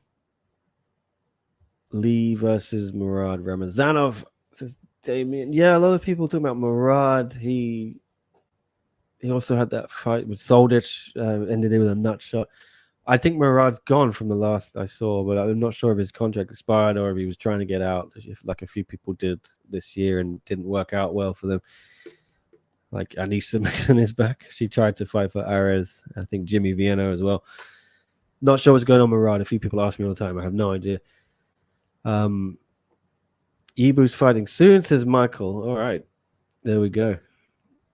Lee versus Murad Ramazanov, says Damien. Yeah, a lot of people talking about Murad. He also had that fight with Soldich, ended it with a nut shot. I think Murad's gone from the last I saw, but I'm not sure if his contract expired or if he was trying to get out, if like a few people did this year and didn't work out well for them. Like Anissa Mixon is back. She tried to fight for Ares. I think Jimmy Vienna as well. Not sure what's going on with Murad. A few people ask me all the time. I have no idea. Ibu's fighting soon, says Michael. All right. There we go.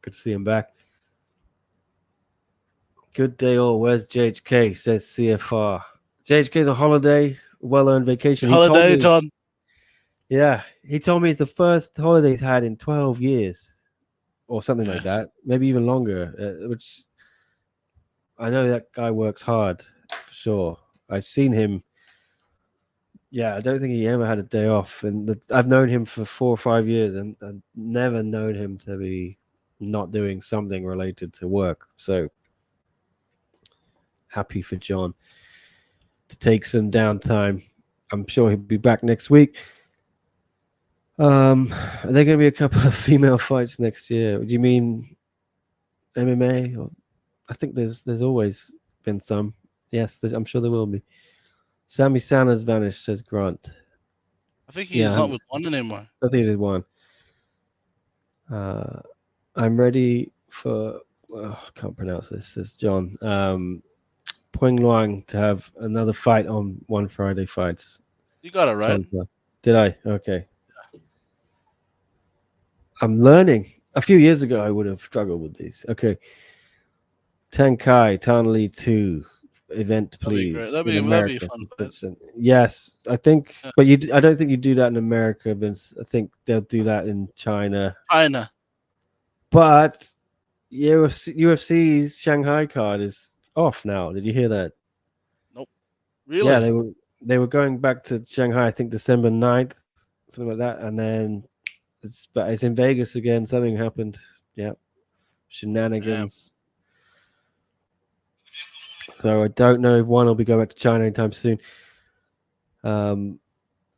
Good to see him back. Good day all. Where's JHK? Says CFR. JHK's on holiday. Well-earned vacation. Holiday, John. Yeah. He told me it's the first holiday he's had in 12 years. Or something like that. Maybe even longer. Which I know that guy works hard. For sure. I've seen him Yeah, I don't think he ever had a day off, and I've known him for 4 or 5 years, and I've never known him to be not doing something related to work. So happy for John to take some downtime. I'm sure he'll be back next week. Are there going to be a couple of female fights next year? Do you mean MMA? Or, I think there's always been some. Yes, I'm sure there will be. Sammy Sanders vanished, says Grant. I think he's Yeah, not with one anymore. I think he did one. I'm ready for. I can't pronounce this. Says John. Puing Luang to have another fight on One Friday Fights. You got it right. Did I? Okay. I'm learning. A few years ago, I would have struggled with these. Okay. Tenkai Tanli 2 event, please. That'd be fun. Yes, I think, Yeah. but I don't think you do that in America, Vince. I think they'll do that in China. But UFC's Shanghai card is off now. Did you hear that? Nope. Really? Yeah, they were going back to Shanghai, I think December 9th, something like that, and then it's in Vegas again. Something happened. Yeah. Shenanigans. So I don't know if one will be going back to China anytime soon.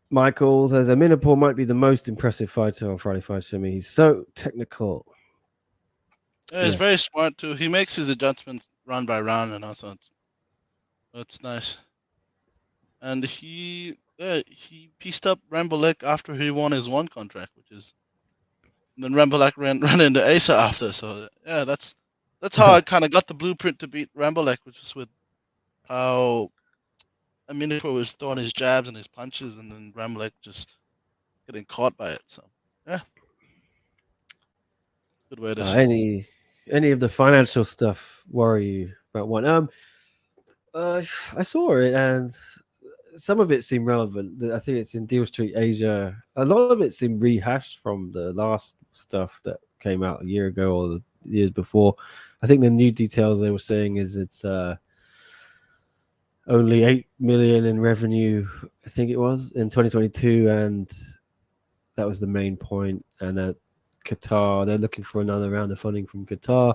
Michael says Aminapur might be the most impressive fighter on Friday Fights for me. He's so technical. Yeah, he's very smart too. He makes his adjustments round by round, and also it's nice. And he pieced up Rambolek after he won his one contract, which is. And then Rambolek ran into Asa after, so yeah, that's how I kind of got the blueprint to beat Rambolek, which is with how Aminapur was throwing his jabs and his punches, and then Rambolek just getting caught by it. So yeah, good way to see. Any of the financial stuff worry you about one? I saw it and some of it seemed relevant. I think it's in Deal Street Asia. A lot of it seemed rehashed from the last stuff that came out a year ago or the years before. I think the new details they were saying is it's only 8 million in revenue, I think it was, in 2022, and that was the main point. And that Qatar, they're looking for another round of funding from Qatar,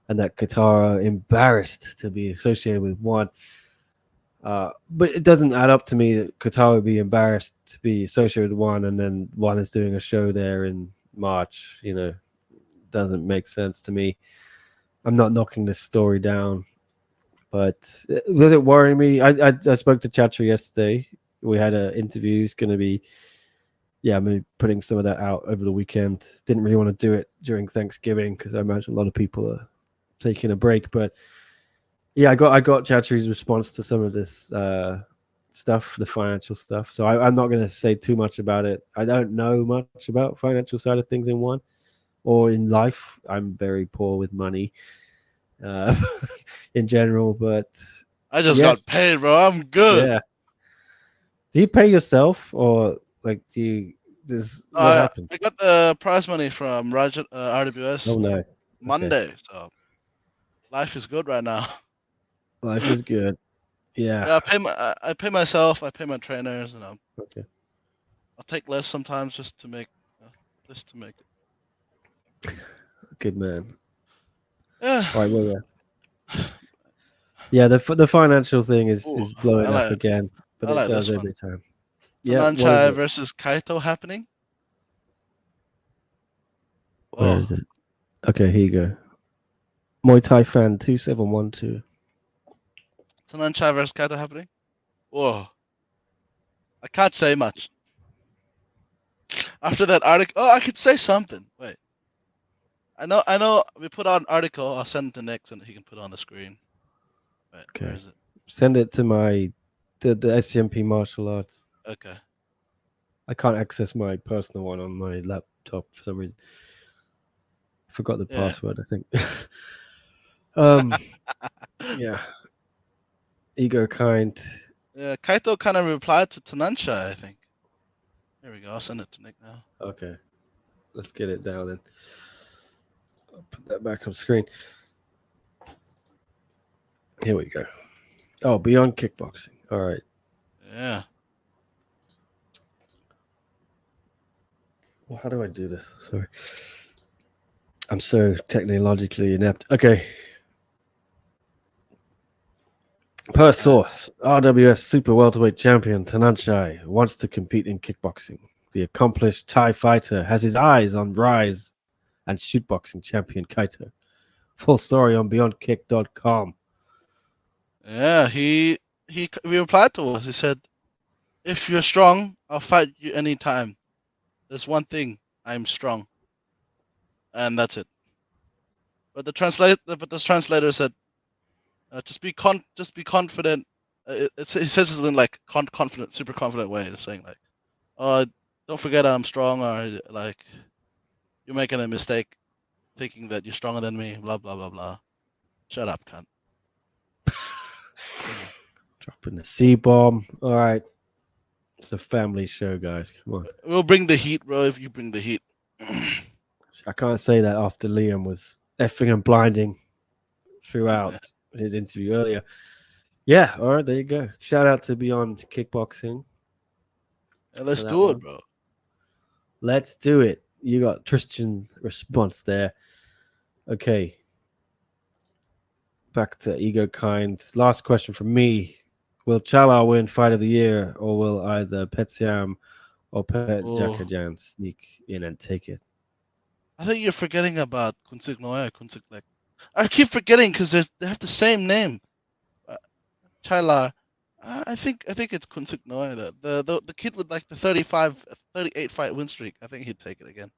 and that Qatar are embarrassed to be associated with one. But it doesn't add up to me that Qatar would be embarrassed to be associated with one, and then one is doing a show there in March. Doesn't make sense to me. I'm not knocking this story down, but does it worry me? I spoke to Chacha yesterday. We had an interview. It's going to be, maybe putting some of that out over the weekend. Didn't really want to do it during Thanksgiving because I imagine a lot of people are taking a break. But yeah, I got Chatri's response to some of this stuff, the financial stuff. So I'm not going to say too much about it. I don't know much about financial side of things in one or in life. I'm very poor with money in general, but I just got paid, bro. I'm good. Yeah. Do you pay yourself or like what happened? I got the prize money from Roger RWS Monday, okay. So life is good right now. Life is good. Yeah. Yeah, I pay myself. I pay my trainers, and okay. I'll take less sometimes just to make it. Good man. Yeah. All right, yeah, the financial thing is blowing up again, but it does every time. Tananchai versus Kaito happening. Where is it? Okay, here you go. Muay Thai fan 2712. Tananchai versus Kaito happening. Whoa. I can't say much. After that article, I could say something. Wait. I know. We put out an article. I'll send it to Nick so he can put it on the screen. Wait, okay. Where is it? Send it to the SCMP martial arts. Okay. I can't access my personal one on my laptop for some reason. I forgot the password, I think. Yeah. Ego kind. Yeah, Kaito kind of replied to Tananchai, I think. There we go. I'll send it to Nick now. Okay. Let's get it down then. I'll put that back on screen. Here we go. Oh, Beyond Kickboxing. All right. Yeah. Well, how do I do this? Sorry. I'm so technologically inept. Okay. Per source, RWS Super Welterweight Champion Tananchai wants to compete in kickboxing. The accomplished Thai fighter has his eyes on Rise and shootboxing champion Kaito. Full story on BeyondKick.com. Yeah, he replied to us. He said, "If you're strong, I'll fight you anytime. There's one thing: I'm strong, and that's it." But the translator said, "Just be confident." He says it in like confident, super confident way. It's saying like, "Oh, don't forget I'm strong," or like, "You're making a mistake, thinking that you're stronger than me." Blah blah blah blah. Shut up, cunt. Dropping the C-bomb. All right. It's a family show, guys. Come on. We'll bring the heat, bro. If you bring the heat. I can't say that after Liam was effing and blinding throughout his interview earlier. Yeah, all right, there you go. Shout out to Beyond Kickboxing. Yeah, let's for that do it, one. bro. Let's do it. You got Tristan's response there. Okay. Back to Ego Kind. Last question from me. Will Chala win Fight of the Year, or will either Petsiam or Pet Oh. Jakajan sneak in and take it? I think you're forgetting about Kunsik Noya, Kunsik Lek. I keep forgetting because they have the same name. Chaila. I think it's Kunsik Noya. The kid with like the 38 fight win streak. I think he'd take it again.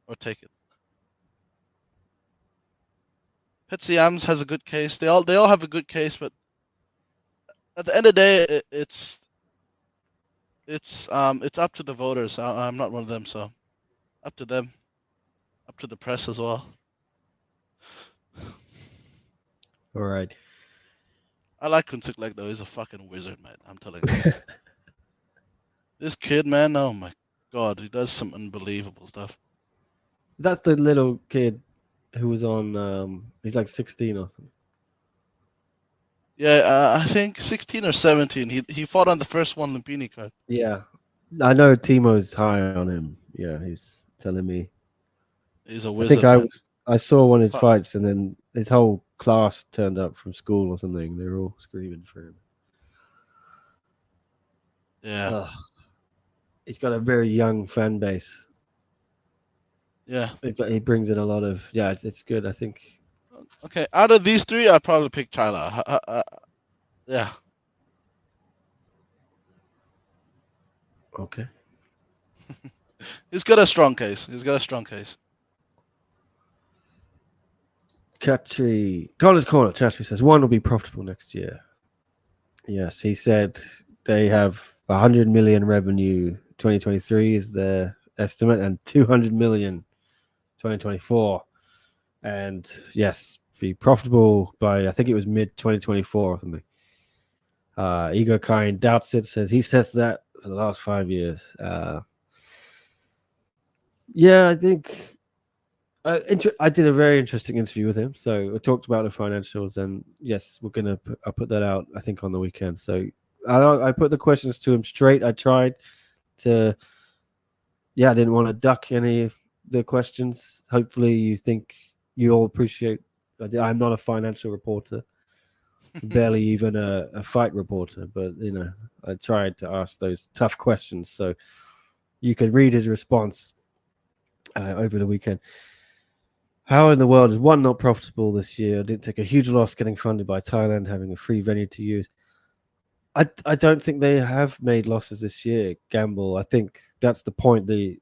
Or take it. Petsiams has a good case. They all have a good case, but at the end of the day, it's up to the voters. I'm not one of them, so up to them, up to the press as well. All right. I like Kunsik Lek though. He's a fucking wizard, man. I'm telling you. This kid, man. Oh my god, he does some unbelievable stuff. That's the little kid who was on. He's like 16 or something. Yeah, I think 16 or 17. He fought on the first one Lumpini card. Yeah, I know Timo's high on him. Yeah, he's telling me. He's a I wizard. think I saw one of his fights, and then his whole class turned up from school or something. They were all screaming for him. Yeah. Ugh. He's got a very young fan base. Yeah. He brings in a lot of it's good. I think. Okay, out of these three, I'd probably pick Chyla. Yeah. Okay. He's got a strong case. Chatri, Colin's Corner. Chatri says one will be profitable next year. Yes, he said they have 100 million revenue. 2023 is their estimate, and 200 million 2024. And yes, be profitable by I think it was mid 2024 or something. Ego Kind doubts it. He says that for the last 5 years. Yeah, I think. I did a very interesting interview with him. So we talked about the financials, and yes, I'll put that out, I think, on the weekend. So I put the questions to him straight. I tried to, I didn't want to duck any of the questions. Hopefully you all appreciate, I'm not a financial reporter, barely even a fight reporter, but, I tried to ask those tough questions. So you can read his response over the weekend. How in the world is one not profitable this year? Didn't take a huge loss getting funded by Thailand, having a free venue to use. I don't think they have made losses this year, Gamble. I think that's the point. The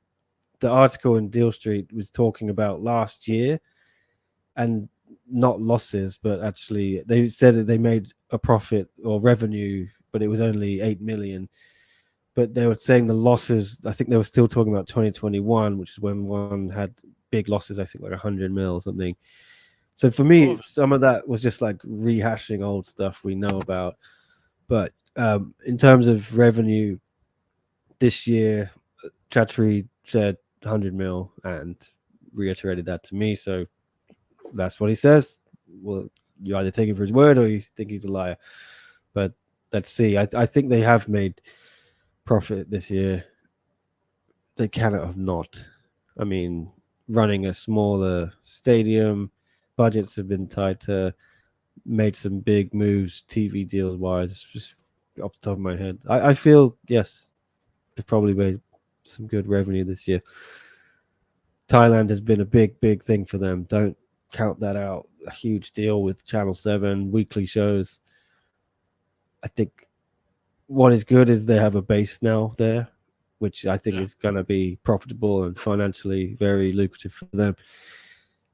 article in Deal Street was talking about last year and not losses, but actually they said that they made a profit or revenue, but it was only 8 million. But they were saying the losses, I think they were still talking about 2021, which is when one had big losses, I think like 100 mil or something. So for me, some of that was just like rehashing old stuff we know about. But in terms of revenue this year, Chatri said 100 mil and reiterated that to me. So that's what he says. Well, you either take him for his word or you think he's a liar. But let's see. I think they have made profit this year. they cannot have not. I mean, running a smaller stadium, budgets have been tighter, made some big moves TV deals wise. Just off the top of my head, I feel yes, they've probably made some good revenue this year. Thailand has been a big thing for them. Don't count that out. A huge deal with Channel 7, weekly shows. I think what is good is they have a base now there, which I think is going to be profitable and financially very lucrative for them.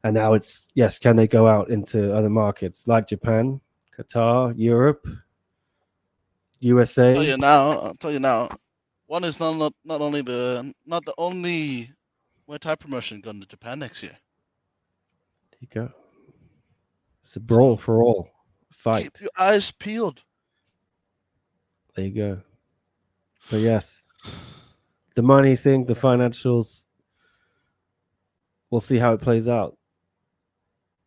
And now it's, yes, can they go out into other markets like Japan, Qatar, Europe, USA? I'll tell you now. One is not the only Muay Thai promotion going to Japan next year. There you go. It's a brawl for all fight. Keep your eyes peeled. There you go. But yes, the money thing, the financials, we'll see how it plays out.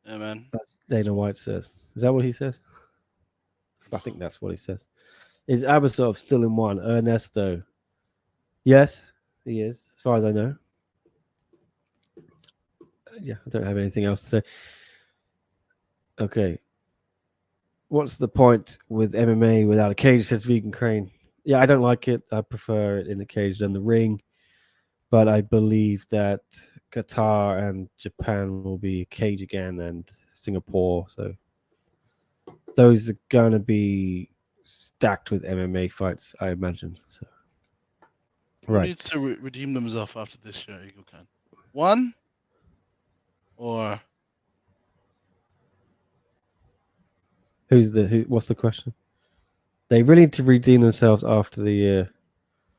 Yeah, man. That's Dana White says. Is that what he says? I think that's what he says. Is Abasov still in one? Ernesto. Yes, he is, as far as I know. Yeah, I don't have anything else to say. Okay. What's the point with MMA without a cage, says Vegan Crane? Yeah, I don't like it. I prefer it in the cage than the ring. But I believe that Qatar and Japan will be a cage again, and Singapore. So those are going to be stacked with MMA fights, I imagine. So, Who needs to redeem themselves after this year, Eagle Khan? One? Or... What's the question? They really need to redeem themselves after the year.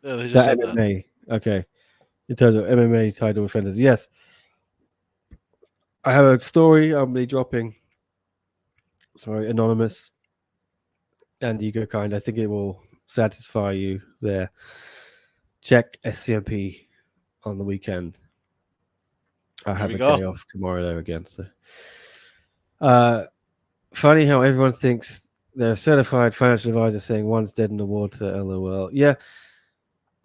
Yeah, they just said MMA. That. Okay. In terms of MMA title defenders, yes. I have a story I'll be dropping. Sorry, anonymous and Ego Kind. I think it will satisfy you there. Check SCMP on the weekend. I have a day off tomorrow though again. So, funny how everyone thinks they're a certified financial advisor saying one's dead in the water. LOL. Yeah,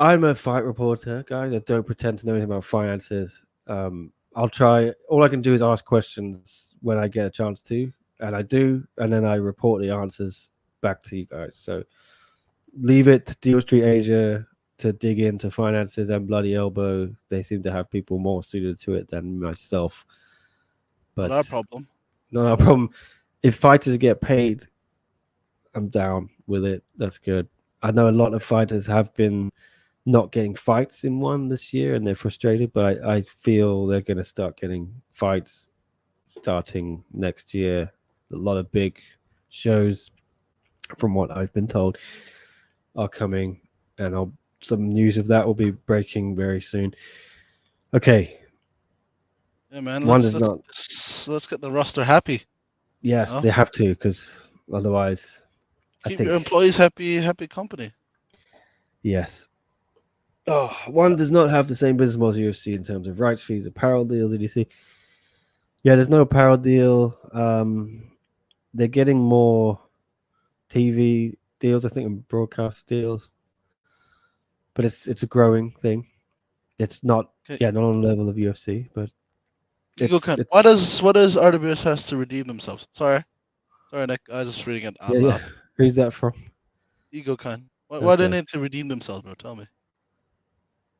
I'm a fight reporter, guys. I don't pretend to know anything about finances. I'll try. All I can do is ask questions when I get a chance to, and I do, and then I report the answers back to you guys. So leave it to Deal Street Asia to dig into finances and Bloody Elbow. They seem to have people more suited to it than myself. But not our problem. Not our problem. If fighters get paid, I'm down with it. That's good. I know a lot of fighters have been not getting fights in one this year and they're frustrated, but I feel they're going to start getting fights starting next year. A lot of big shows, from what I've been told, are coming, and some news of that will be breaking very soon. Okay. Yeah, man. Let's get the roster happy. Yes, they have to, because otherwise, keep your employees happy company. Yes. Oh, one does not have the same business model as UFC in terms of rights fees, apparel deals. Did you see? Yeah, there's no apparel deal. They're getting more TV deals, I think, and broadcast deals. But it's a growing thing. It's not not on the level of UFC, but what does RWS has to redeem themselves? Sorry, Nick. I was just reading it out loud. Who's that from? Ego Khan. Why do they need to redeem themselves, bro? Tell me.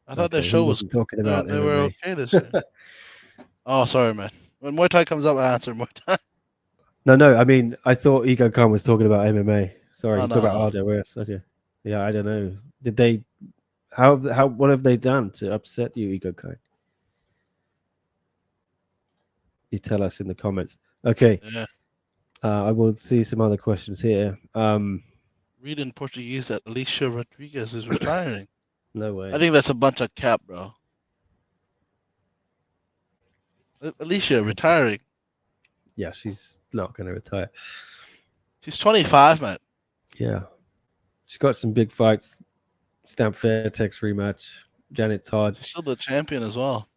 I thought their show was talking about. They were okay this year. Oh, sorry, man. When Muay Thai comes up, I answer Muay Thai. No. I mean, I thought Ego Khan was talking about MMA. Sorry, he's talking about RWS. Okay. Yeah, I don't know. Did they? How? What have they done to upset you, Ego Khan? You tell us in the comments. Okay. Yeah. I will see some other questions here. Read in Portuguese that Alicia Rodriguez is retiring. No way. I think that's a bunch of cap, bro. Alicia retiring. Yeah, she's not going to retire. She's 25, man. Yeah. She's got some big fights. Stamp Fairtex rematch. Janet Todd. She's still the champion as well.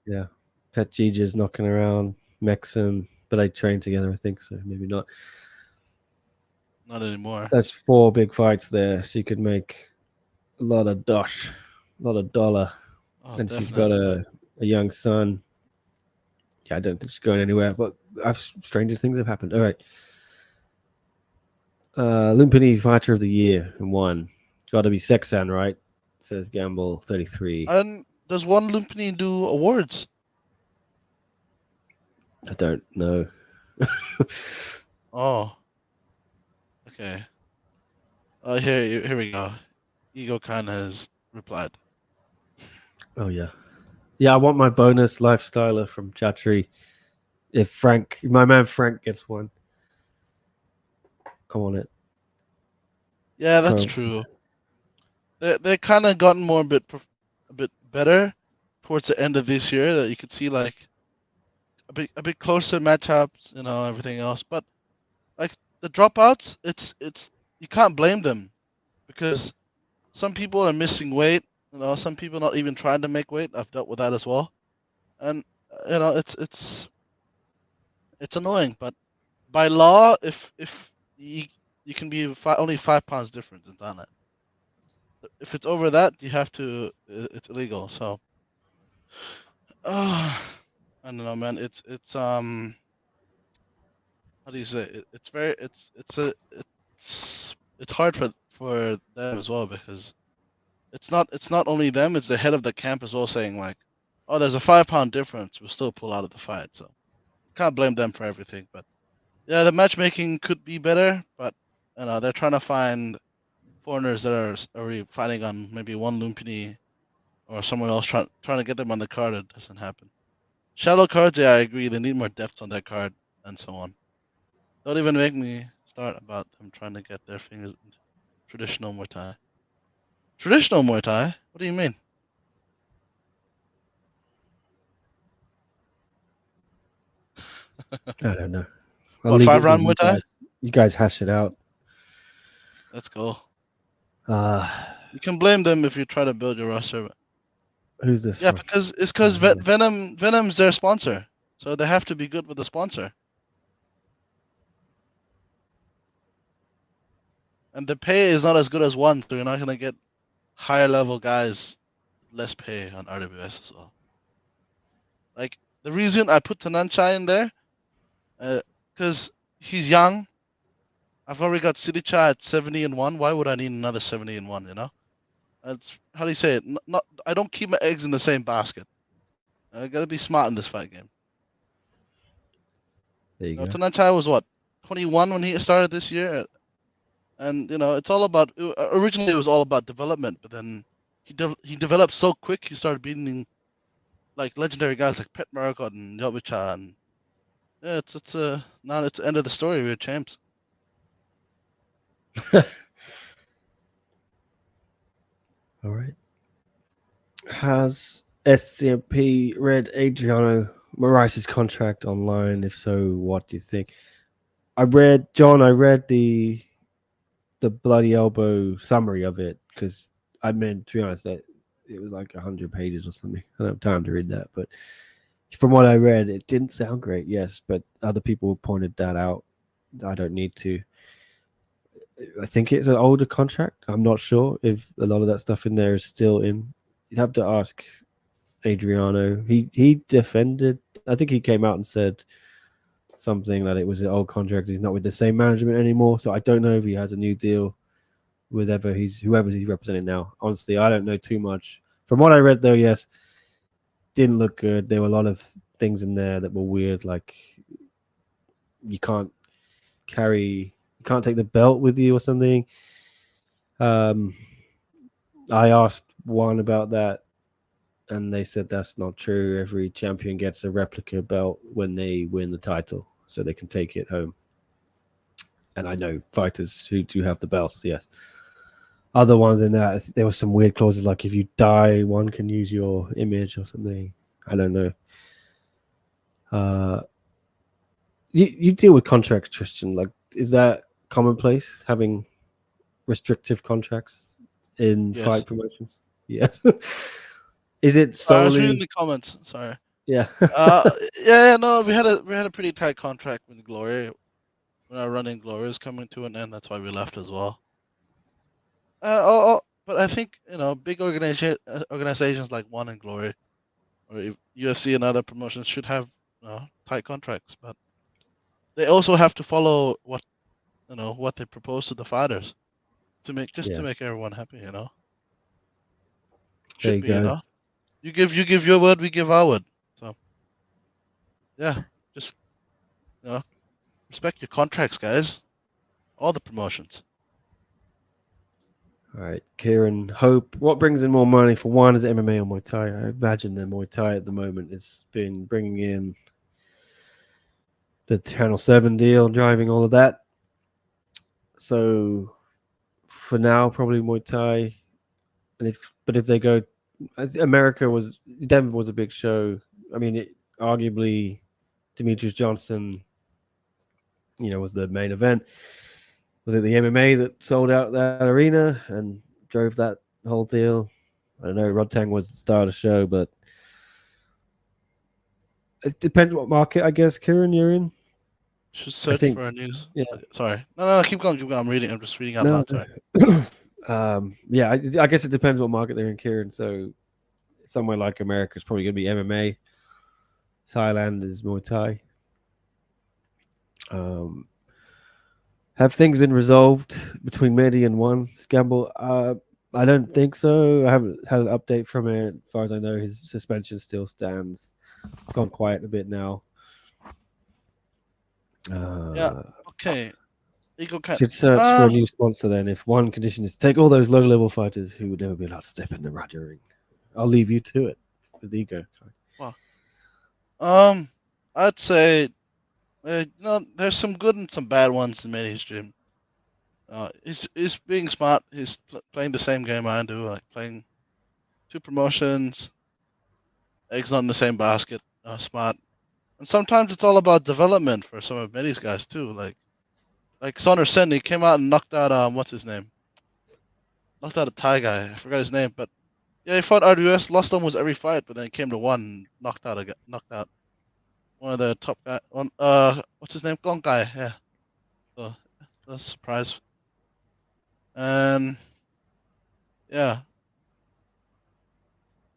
Yeah. Pet Gigi's knocking around. Mexon. But they train together, I think, so maybe not. Not anymore. That's 4 big fights there. She could make a lot of dosh. A lot of dollar. Oh, and she's got definitely. a young son. Yeah, I don't think she's going anywhere, but stranger things have happened. All right. Lumpini Fighter of the Year in one. Got to be Sexan, right? Says Gamble 33. And does one Lumpini do awards? I don't know. Oh, okay. Here we go. Ego Khan has replied. Oh yeah, yeah. I want my bonus lifestyler from Chattery. If my man Frank gets one, I want it. Yeah, that's So true. They kind of gotten more a bit better towards the end of this year. That you could see like a bit closer matchups, everything else. But like the dropouts, it's you can't blame them because some people are missing weight. Some people not even trying to make weight. I've dealt with that as well, and it's annoying. But by law, if you can be only 5 pounds difference in Thailand. If it's over that, you have to. It's illegal. So, I don't know, man. How do you say it? It's very it's hard for them as well because it's not only them. It's the head of the camp as well saying like, oh, there's a 5 pound difference. We'll still pull out of the fight. So can't blame them for everything. But yeah, the matchmaking could be better. But they're trying to find foreigners that are already fighting on maybe one Lumpini or somewhere else trying to get them on the card. It doesn't happen. Shallow cards, yeah, I agree. They need more depth on that card and so on. Don't even make me start about them trying to get their fingers into traditional Muay Thai. Traditional Muay Thai? What do you mean? I don't know. I'll What, leave five it with round you Muay Thai? guys. You guys hash it out. Let's go. Uh You can blame them if you try to build your roster. who's this Yeah, from? because Venom's their sponsor, so they have to be good with the sponsor. And the pay is not as good as one, so you're not gonna get higher level guys less pay on RWS as well. Like the reason I put Tananchai in there, because he's young. I've already got Sidicha at 70-1. Why would I need another 70-1? That's how do you say it? Not I don't keep my eggs in the same basket. I gotta be smart in this fight game. There you go. Tananchai was what 21 when he started this year, and it's all about. Originally, it was all about development, but then he developed so quick. He started beating like legendary guys like Pet Margot and Yobicha, and yeah, it's now it's the end of the story. We're champs. All right. Has SCMP read Adriano Moraes' contract online? If so, what do you think? I read the bloody elbow summary of it because I meant, to be honest, that it was like 100 pages or something. I don't have time to read that, but from what I read, it didn't sound great. Yes, but other people pointed that out. I don't need to. I think it's an older contract. I'm not sure if a lot of that stuff in there is still in. You'd have to ask Adriano. He defended. I think he came out and said something that it was an old contract. He's not with the same management anymore. So I don't know if he has a new deal with whoever he's representing now. Honestly, I don't know too much. From what I read, though, yes, didn't look good. There were a lot of things in there that were weird, like you can't take the belt with you or something. I asked one about that, and they said that's not true. Every champion gets a replica belt when they win the title, so they can take it home. And I know fighters who do have the belts, yes. Other ones in that, there were some weird clauses like if you die, one can use your image or something. I don't know. You deal with contracts, Tristan. Like, is that commonplace having restrictive contracts in Yes. fight promotions? Yes. Is it I was reading solely? the comments. Sorry. Yeah. Yeah, no, we had a pretty tight contract with Glory. When our running Glory is coming to an end, that's why we left as well. but I think big organizations like One and Glory or UFC and other promotions should have tight contracts, but they also have to follow what they propose to the fighters to make to make Yes. everyone happy. There Should you be, go. You give your word, we give our word. So yeah, just respect your contracts, guys. All the promotions. All right, Kieran, Hope. What brings in more money for one? Is it MMA or Muay Thai? I imagine the Muay Thai at the moment has been bringing in the Channel 7 deal, driving all of that. So for now, probably Muay Thai. But if they go, Denver was a big show. I mean, arguably, Demetrius Johnson, was the main event. Was it the MMA that sold out that arena and drove that whole deal? I don't know. Rodtang was the star of the show, but it depends what market, I guess, Kieran, you're in. Should search for a news. Yeah. Sorry. No, keep going. I'm just reading out loud. Sorry. Yeah, I guess it depends what market they're in, Kieran. So somewhere like America is probably going to be MMA. Thailand is Muay Thai. Have things been resolved between Mehdi and One Gamble? I don't think so. I haven't had an update from it. As far as I know, his suspension still stands. It's gone quiet a bit now. Yeah. Okay. Should search for a new sponsor then. If one condition is to take all those low-level fighters who would never be allowed to step in the Raja ring, I'll leave you to it with Ego. Well, I'd say, there's some good and some bad ones in Mehdi's gym. He's being smart. He's playing the same game I do, like playing two promotions, eggs not in the same basket. Smart, and sometimes it's all about development for some of Mehdi's guys too. Like Sonner Sen, he came out and knocked out what's his name? Knocked out a Thai guy. I forgot his name, but yeah, he fought RWS, lost almost every fight, but then came to one, and knocked out one of the top guy. What's his name? Glong guy. Yeah. So that's a surprise. And yeah,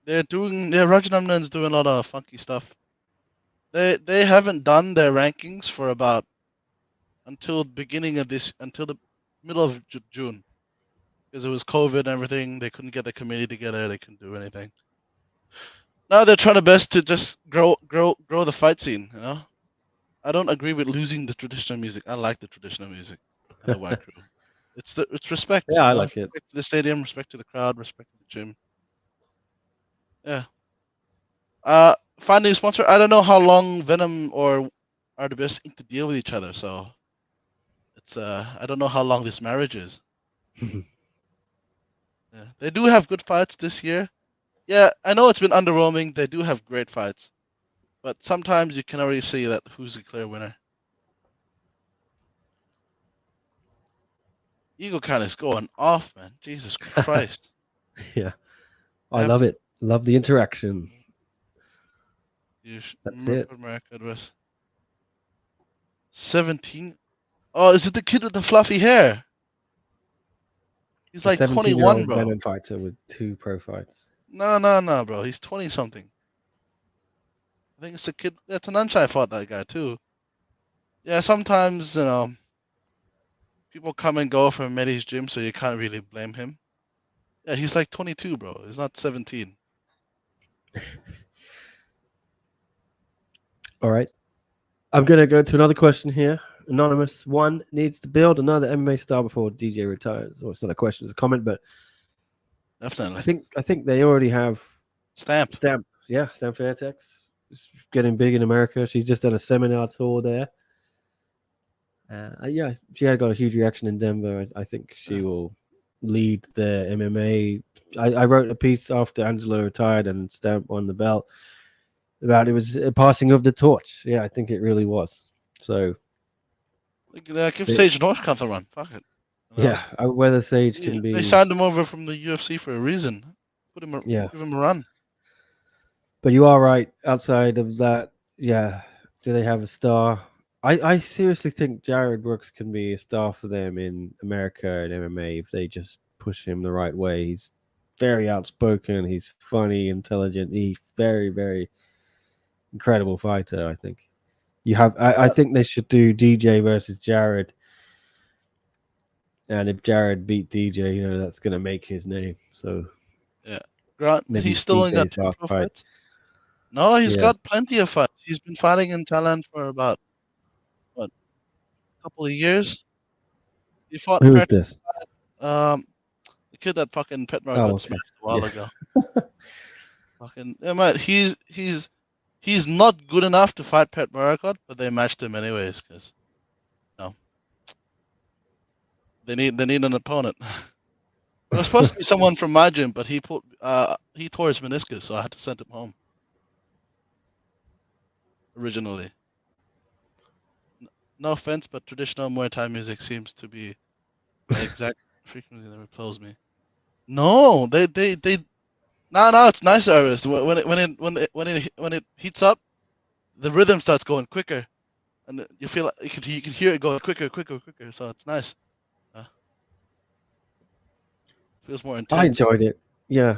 Rajanamnan's doing a lot of funky stuff. They haven't done their rankings for about until the middle of June, because it was COVID and everything. They couldn't get the committee together. They couldn't do anything. Now they're trying their best to just grow the fight scene. I don't agree with losing the traditional music. I like the traditional music and the white crew. It's respect. Yeah, I like it. Respect to the stadium, respect to the crowd, respect to the gym. Yeah. Finding a sponsor. I don't know how long Venom or RWS ink to deal with each other, so it's I don't know how long this marriage is. Yeah. They do have good fights this year. Yeah, I know it's been underwhelming. They do have great fights, but sometimes you can already see that who's the clear winner. Eagle Khan is going off, man. Jesus Christ. Yeah. I love it. Love the interaction. That's it. America was 17. Oh, is it the kid with the fluffy hair? He's like 21, bro. Venom fighter with 2 pro fights. No, bro. He's 20 something. I think it's a kid. Yeah, Tananchai fought that guy too. Yeah, sometimes people come and go from Mehdi's gym, so you can't really blame him. Yeah, he's like 22, bro. He's not 17. All right. I'm going to go to another question here. Anonymous. One needs to build another MMA star before DJ retires. Well, it's not a question, it's a comment, but definitely. I think they already have Stamp. Yeah, Stamp Fairtex. It's getting big in America. She's just done a seminar tour there. Yeah, she had got a huge reaction in Denver. I think she will lead the MMA. I wrote a piece after Angela retired and Stamp won the belt about it was a passing of the torch. Yeah, I think it really was. So give Sage Northcutt a run. Fuck it. Yeah, whether Sage can be. They signed him over from the UFC for a reason. Give him a run. But you are right. Outside of that, yeah, do they have a star? I seriously think Jared Brooks can be a star for them in America and MMA if they just push him the right way. He's very outspoken. He's funny, intelligent. He's very, very incredible fighter. I think I think they should do DJ versus Jared. And if Jared beat DJ, that's gonna make his name. So Yeah. Grant, maybe he's still only got DJ's 2 last pro fight. fights. No, he's Yeah. got plenty of fights. He's been fighting in Thailand for about a couple of years. He fought Who is this? the kid that fucking Petmar got Okay. smashed a while Yeah. ago. Fucking mate, he's not good enough to fight Pet Maragot, but they matched him anyways because they need an opponent. It was supposed to be someone from my gym, but he tore his meniscus, so I had to send him home. Originally, no offense, but traditional Muay Thai music seems to be the exact frequency that repels me. No, they no, it's nice, Iris. When it heats up, the rhythm starts going quicker, and you feel like you can hear it going quicker. So it's nice. Feels more intense. I enjoyed it. Yeah.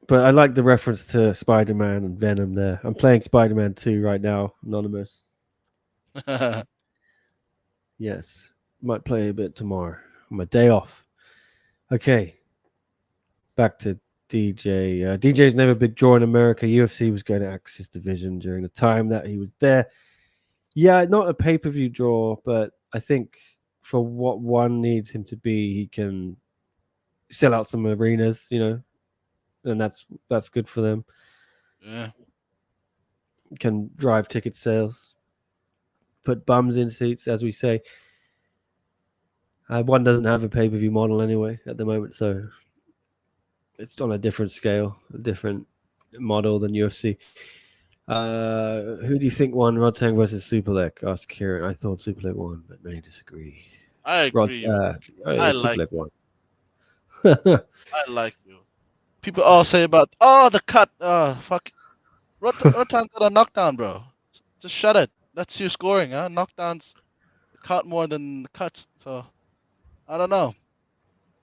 But I like the reference to Spider-Man and Venom there. I'm playing Spider-Man 2 right now, Anonymous. Yes. Might play a bit tomorrow on my day off. Okay. Back to DJ. DJ's never big draw in America. UFC was going to Axis division during the time that he was there. Yeah, not a pay-per-view draw, but I think for what one needs him to be, he can sell out some arenas, and that's good for them. Yeah. Can drive ticket sales, put bums in seats, as we say. One doesn't have a pay-per-view model anyway at the moment, so it's on a different scale, a different model than UFC. Who do you think won, Rodtang versus Superlek? Asked Kieran. I thought Superlek won, but many disagree. I agree. I like Superlek won. I like you. People all say about the cut. Fuck. Rotan got a knockdown, bro. Just shut it. That's you scoring, huh? Knockdowns count more than cuts. So I don't know.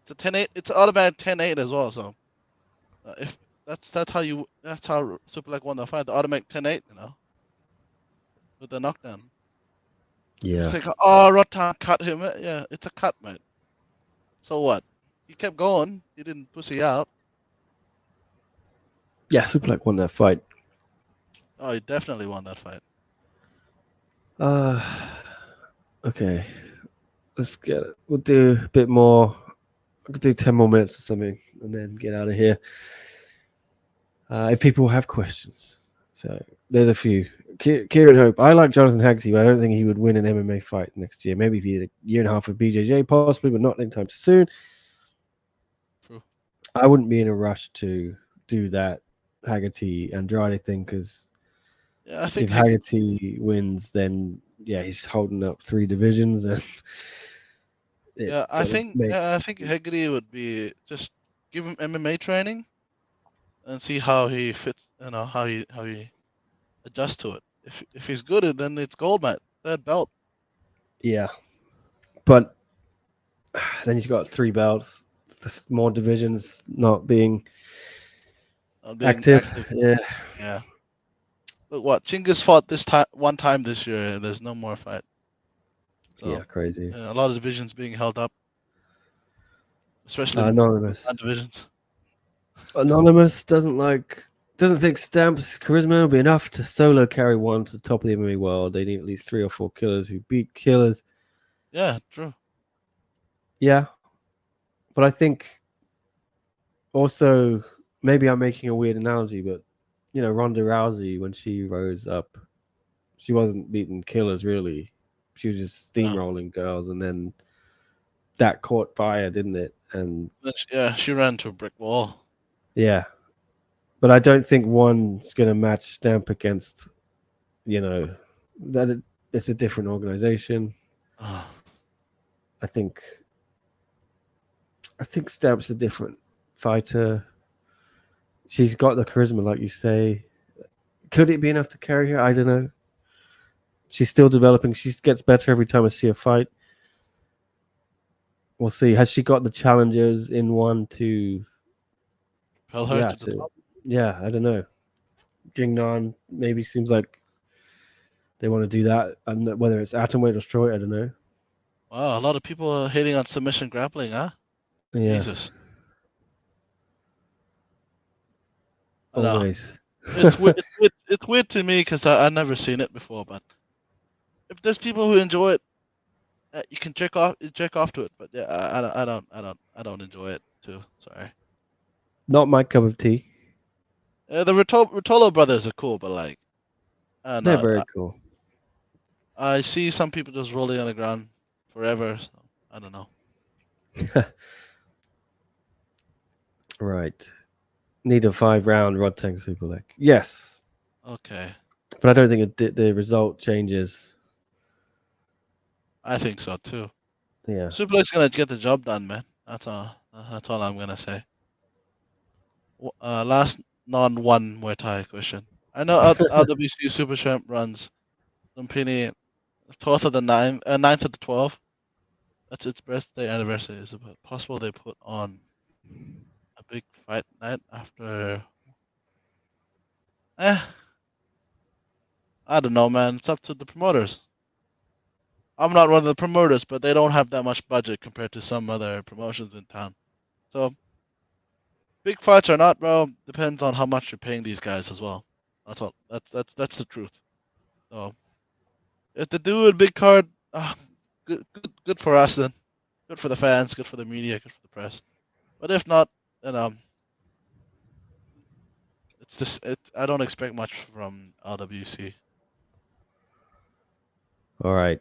It's a 10-8. It's an automatic 10-8 as well. So if that's how Superlek won the fight. The automatic 10-8, with the knockdown. Yeah. It's like, Rotan cut him. Yeah, it's a cut, mate. So what? He kept going. He didn't pussy out. Yeah, Superlek won that fight. Oh, he definitely won that fight. Okay. Let's get it. We'll do a bit more. I could do 10 more minutes or something and then get out of here. If people have questions. So there's a few. Kieran Hope. I like Jonathan Haggerty, but I don't think he would win an MMA fight next year. Maybe if he had a year and a half with BJJ, possibly, but not anytime soon. True. I wouldn't be in a rush to do that Haggerty Andrade thing because I think if Haggerty wins, then he's holding up 3 divisions, and I think Haggerty would be just give him MMA training and see how he fits, how he adjusts to it. If he's good, then it's gold, mate. That belt. Yeah, but then he's got 3 belts, more divisions not being active. Yeah. Look, what Chinggis fought one time this year, and there's no more fight. So, crazy. A lot of divisions being held up, especially Anonymous. Divisions. Anonymous doesn't think Stamp's charisma will be enough to solo carry one to the top of the MMA world. They need at least 3 or 4 killers who beat killers. Yeah, true. Yeah, but I think also maybe I'm making a weird analogy, but Ronda Rousey, when she rose up, she wasn't beating killers really. She was just steamrolling girls, and then that caught fire, didn't it? And she ran to a brick wall. Yeah, but I don't think one's going to match Stamp against, that it's a different organization. I think Stamp's a different fighter. She's got the charisma, like you say. Could it be enough to carry her? I don't know. She's still developing. She gets better every time I see her fight. we'll see. Has she got the challengers in one to? Propel her Yeah, to the top. yeah. I don't know. Jingnan maybe seems like they want to do that, and whether it's atomweight or strawweight, I don't know. Wow, a lot of people are hating on submission grappling, huh? Yes, Jesus. I know. always. It's weird to me because I've never seen it before. But if there's people who enjoy it, you can jerk off to it. But yeah, I don't enjoy it too. Sorry. Not my cup of tea. The Rotolo brothers are cool, but like, I don't They're know. very cool. I see some people just rolling on the ground forever. So I don't know. Right. Need a 5-round Rod Tank Superlek. Yes, Okay, but I don't think the result changes. I think so too. Yeah. Superlek's gonna get the job done, man. That's all. That's all I'm gonna say. Last non-one Muay Thai question. I know LWC Super Champ runs Lumpini 12th of the 9th, 9th of the 12th. That's its birthday anniversary. Is it possible they put on a big fight night after? Eh, I don't know, man. It's up to the promoters. I'm not one of the promoters, but they don't have that much budget compared to some other promotions in town. So big fights or not, bro, depends on how much you're paying these guys as well. That's all. That's the truth. So if they do a big card, good for us then. Good for the fans. Good for the media. Good for the press. But if not, then it's just I don't expect much from LWC. All right.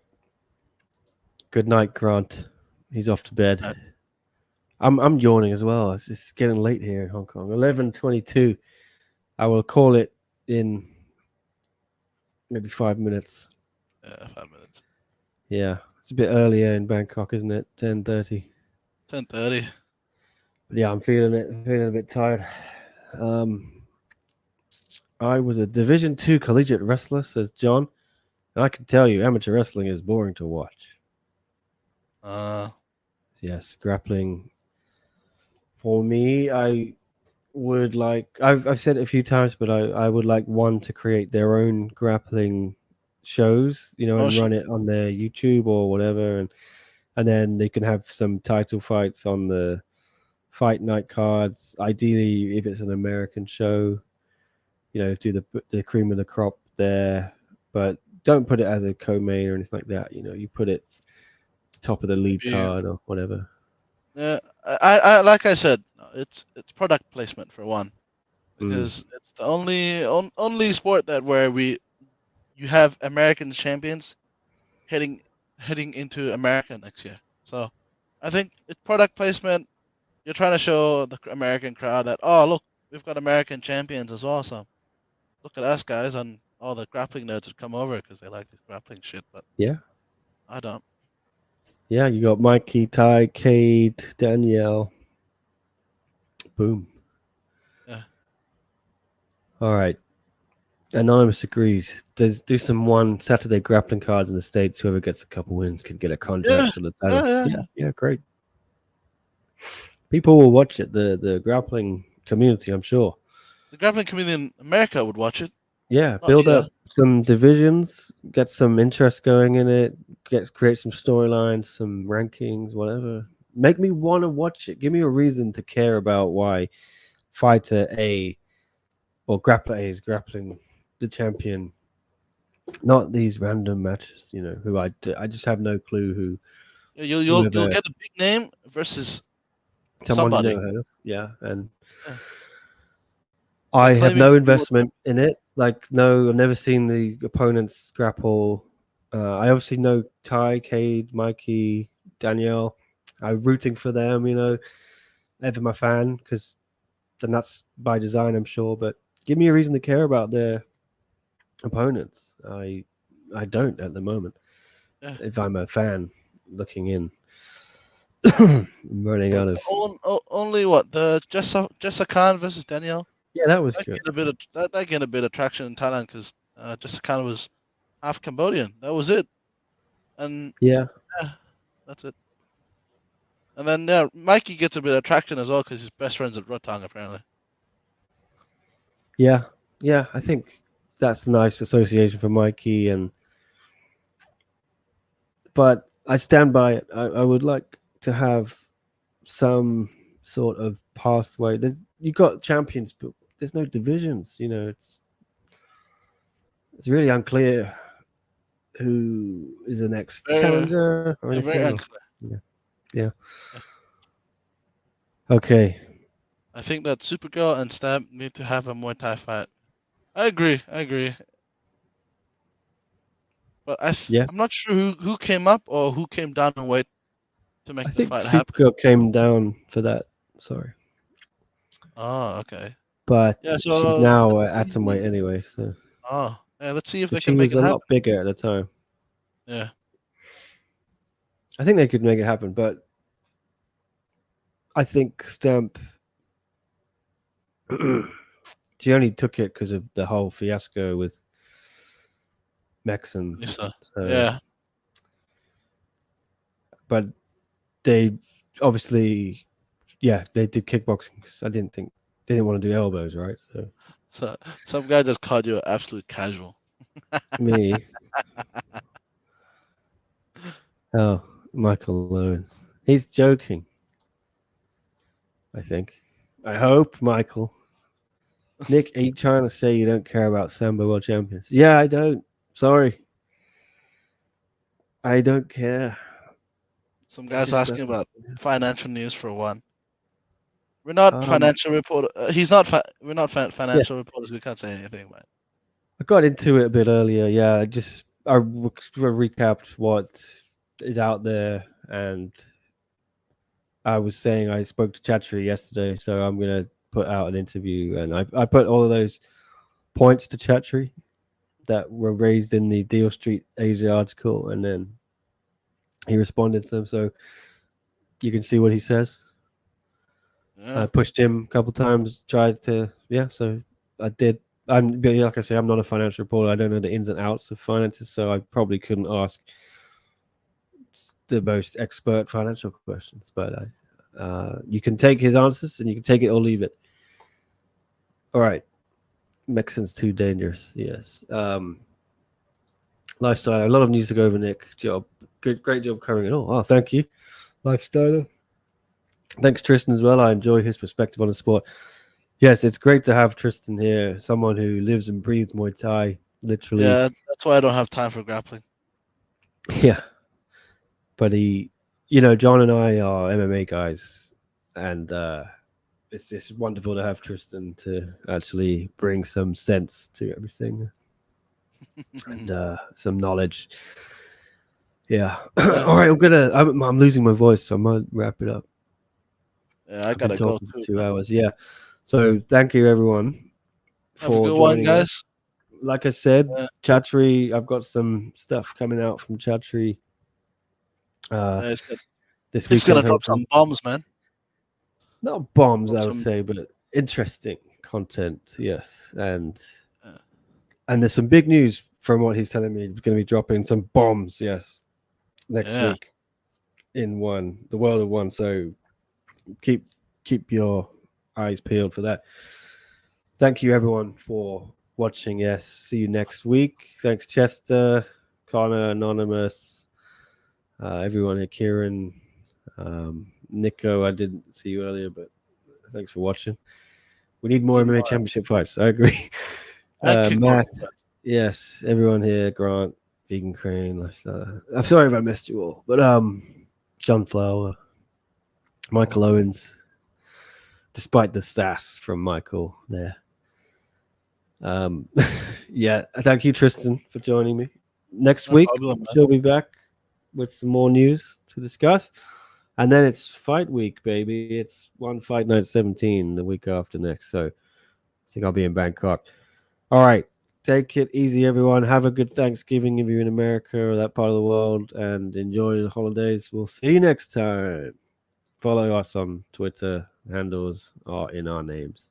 Good night, Grant. He's off to bed. Right. I'm yawning as well. It's getting late here in Hong Kong. 11:22. I will call it in maybe 5 minutes. Yeah, 5 minutes. Yeah, it's a bit earlier in Bangkok, isn't it? 10:30. 10:30. But yeah, I'm feeling it. I'm feeling a bit tired. I was a Division 2 collegiate wrestler, says John. And I can tell you, amateur wrestling is boring to watch. Yes, grappling. For me, I would like. I've said it a few times, but I would like one to create their own grappling shows, and Promotion. run it on their YouTube or whatever, and then they can have some title fights on the fight night cards. Ideally, if it's an American show, do the cream of the crop there, but don't put it as a co-main or anything like that. You put it at the top of the lead Maybe, card or whatever. Yeah, I like I said, it's product placement for one, because it's the only sport that where you have American champions heading into America next year. So I think it's product placement. You're trying to show the American crowd that, oh, look, we've got American champions as well. So look at us guys, and all the grappling nerds would come over because they like this grappling shit. But Yeah. I don't. Yeah, you got Mikey, Ty, Cade, Danielle. Boom. Yeah. All right. Anonymous agrees. Do some one Saturday grappling cards in the States. Whoever gets a couple wins can get a contract for the title. Yeah, great. People will watch it. The grappling community, I'm sure. The grappling community in America would watch it. Yeah, Not build here. up some divisions, get some interest going in it, create some storylines, some rankings, whatever. Make me want to watch it. Give me a reason to care about why fighter A or grappler A is grappling the champion. Not these random matches, who I just have no clue who. You'll get a big name versus someone somebody. you never heard of. Yeah, and Yeah. I have claiming no to be investment in it. Like, no, I've never seen the opponents grapple. I obviously know Ty, Cade, Mikey, Danielle. I'm rooting for them, ever my fan, because then that's by design, I'm sure. But give me a reason to care about their opponents. I don't at the moment. Yeah. If I'm a fan looking in. I'm running out of. Only what the Jessica Khan versus Danielle. Yeah, that was That good. gained a bit of traction in Thailand because Jessica Khan was half Cambodian. That was it, and Yeah, that's it. And then Mikey gets a bit of traction as well because he's best friends with Rotang apparently. Yeah, I think that's a nice association for Mikey, but I stand by it. I would like to have some sort of pathway. You got champions, but there's no divisions. It's really unclear who is the next challenger or anything. Very unclear. Yeah. Okay. I think that Supergirl and Stab need to have a Muay Thai fight. I agree. But I'm not sure who came up or who came down in weight to make the fight happen. Supergirl came down for that. Sorry. Oh, okay. But she's now at some weight anyway. So. Oh, yeah. Let's see if they she can make it was happen. a lot bigger at the time. Yeah. I think they could make it happen, but I think Stamp. She only took it because of the whole fiasco with Mexon. So, yeah. But they obviously, they did kickboxing because they didn't want to do elbows, right? So some guy just called you an absolute casual. Me. Oh, Michael Lewis. He's joking. I think. I hope, Michael. Nick, are you trying to say you don't care about Sambo World Champions? Yeah, I don't. Sorry. I don't care. Some guy's asking about financial news for one. We're not financial reporter. He's not. We're not financial reporters. We can't say anything about it. I got into it a bit earlier. Yeah, I recapped what is out there, and I was saying I spoke to Chatri yesterday, so I'm gonna put out an interview, and I put all of those points to Chatri that were raised in the Deal Street Asia article, and then he responded to them, so you can see what he says. I pushed him a couple times, tried to, so I did. Like I say, I'm not a financial reporter. I don't know the ins and outs of finances, so I probably couldn't ask the most expert financial questions. But you can take his answers, and you can take it or leave it. All right. Mexicans too dangerous. Yes. Lifestyle. A lot of news to go over, Nick. Great job covering it all. Oh, thank you. Lifestyle. Thanks, Tristan, as well. I enjoy his perspective on the sport. Yes, it's great to have Tristan here, someone who lives and breathes Muay Thai, literally. Yeah, that's why I don't have time for grappling. Yeah. But John and I are MMA guys, and it's just wonderful to have Tristan to actually bring some sense to everything and some knowledge. Yeah. All right, I'm losing my voice, so I might wrap it up. Yeah, I gotta go too. 2 hours. Yeah. So thank you everyone for joining us. Like I said, Chatri, I've got some stuff coming out from Chatri. This week. It's gonna drop some bombs, man. Not bombs, I would say, but interesting content. Yes, and there's some big news from what he's telling me. He's going to be dropping some bombs. Yes, next week in the world of one. So keep your eyes peeled for that. Thank you everyone for watching. Yes, see you next week. Thanks Chester, Connor, Anonymous, everyone here, Kieran, Nico. I didn't see you earlier, but thanks for watching. We need more MMA championship fights. I agree. Matt, yes, everyone here, Grant, Vegan Crane, I'm sorry if I missed you all, but John Flower, Michael Owens, despite the stats from Michael there. Thank you, Tristan, for joining me. Next week, she'll be back with some more news to discuss. And then it's fight week, baby. It's one fight night 17 the week after next. So I think I'll be in Bangkok. All right. Take it easy, everyone. Have a good Thanksgiving if you're in America or that part of the world, and enjoy the holidays. We'll see you next time. Follow us on Twitter. Handles are in our names.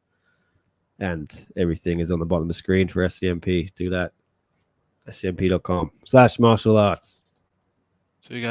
And everything is on the bottom of the screen for SCMP. Do that. SCMP.com/martial arts. See you guys.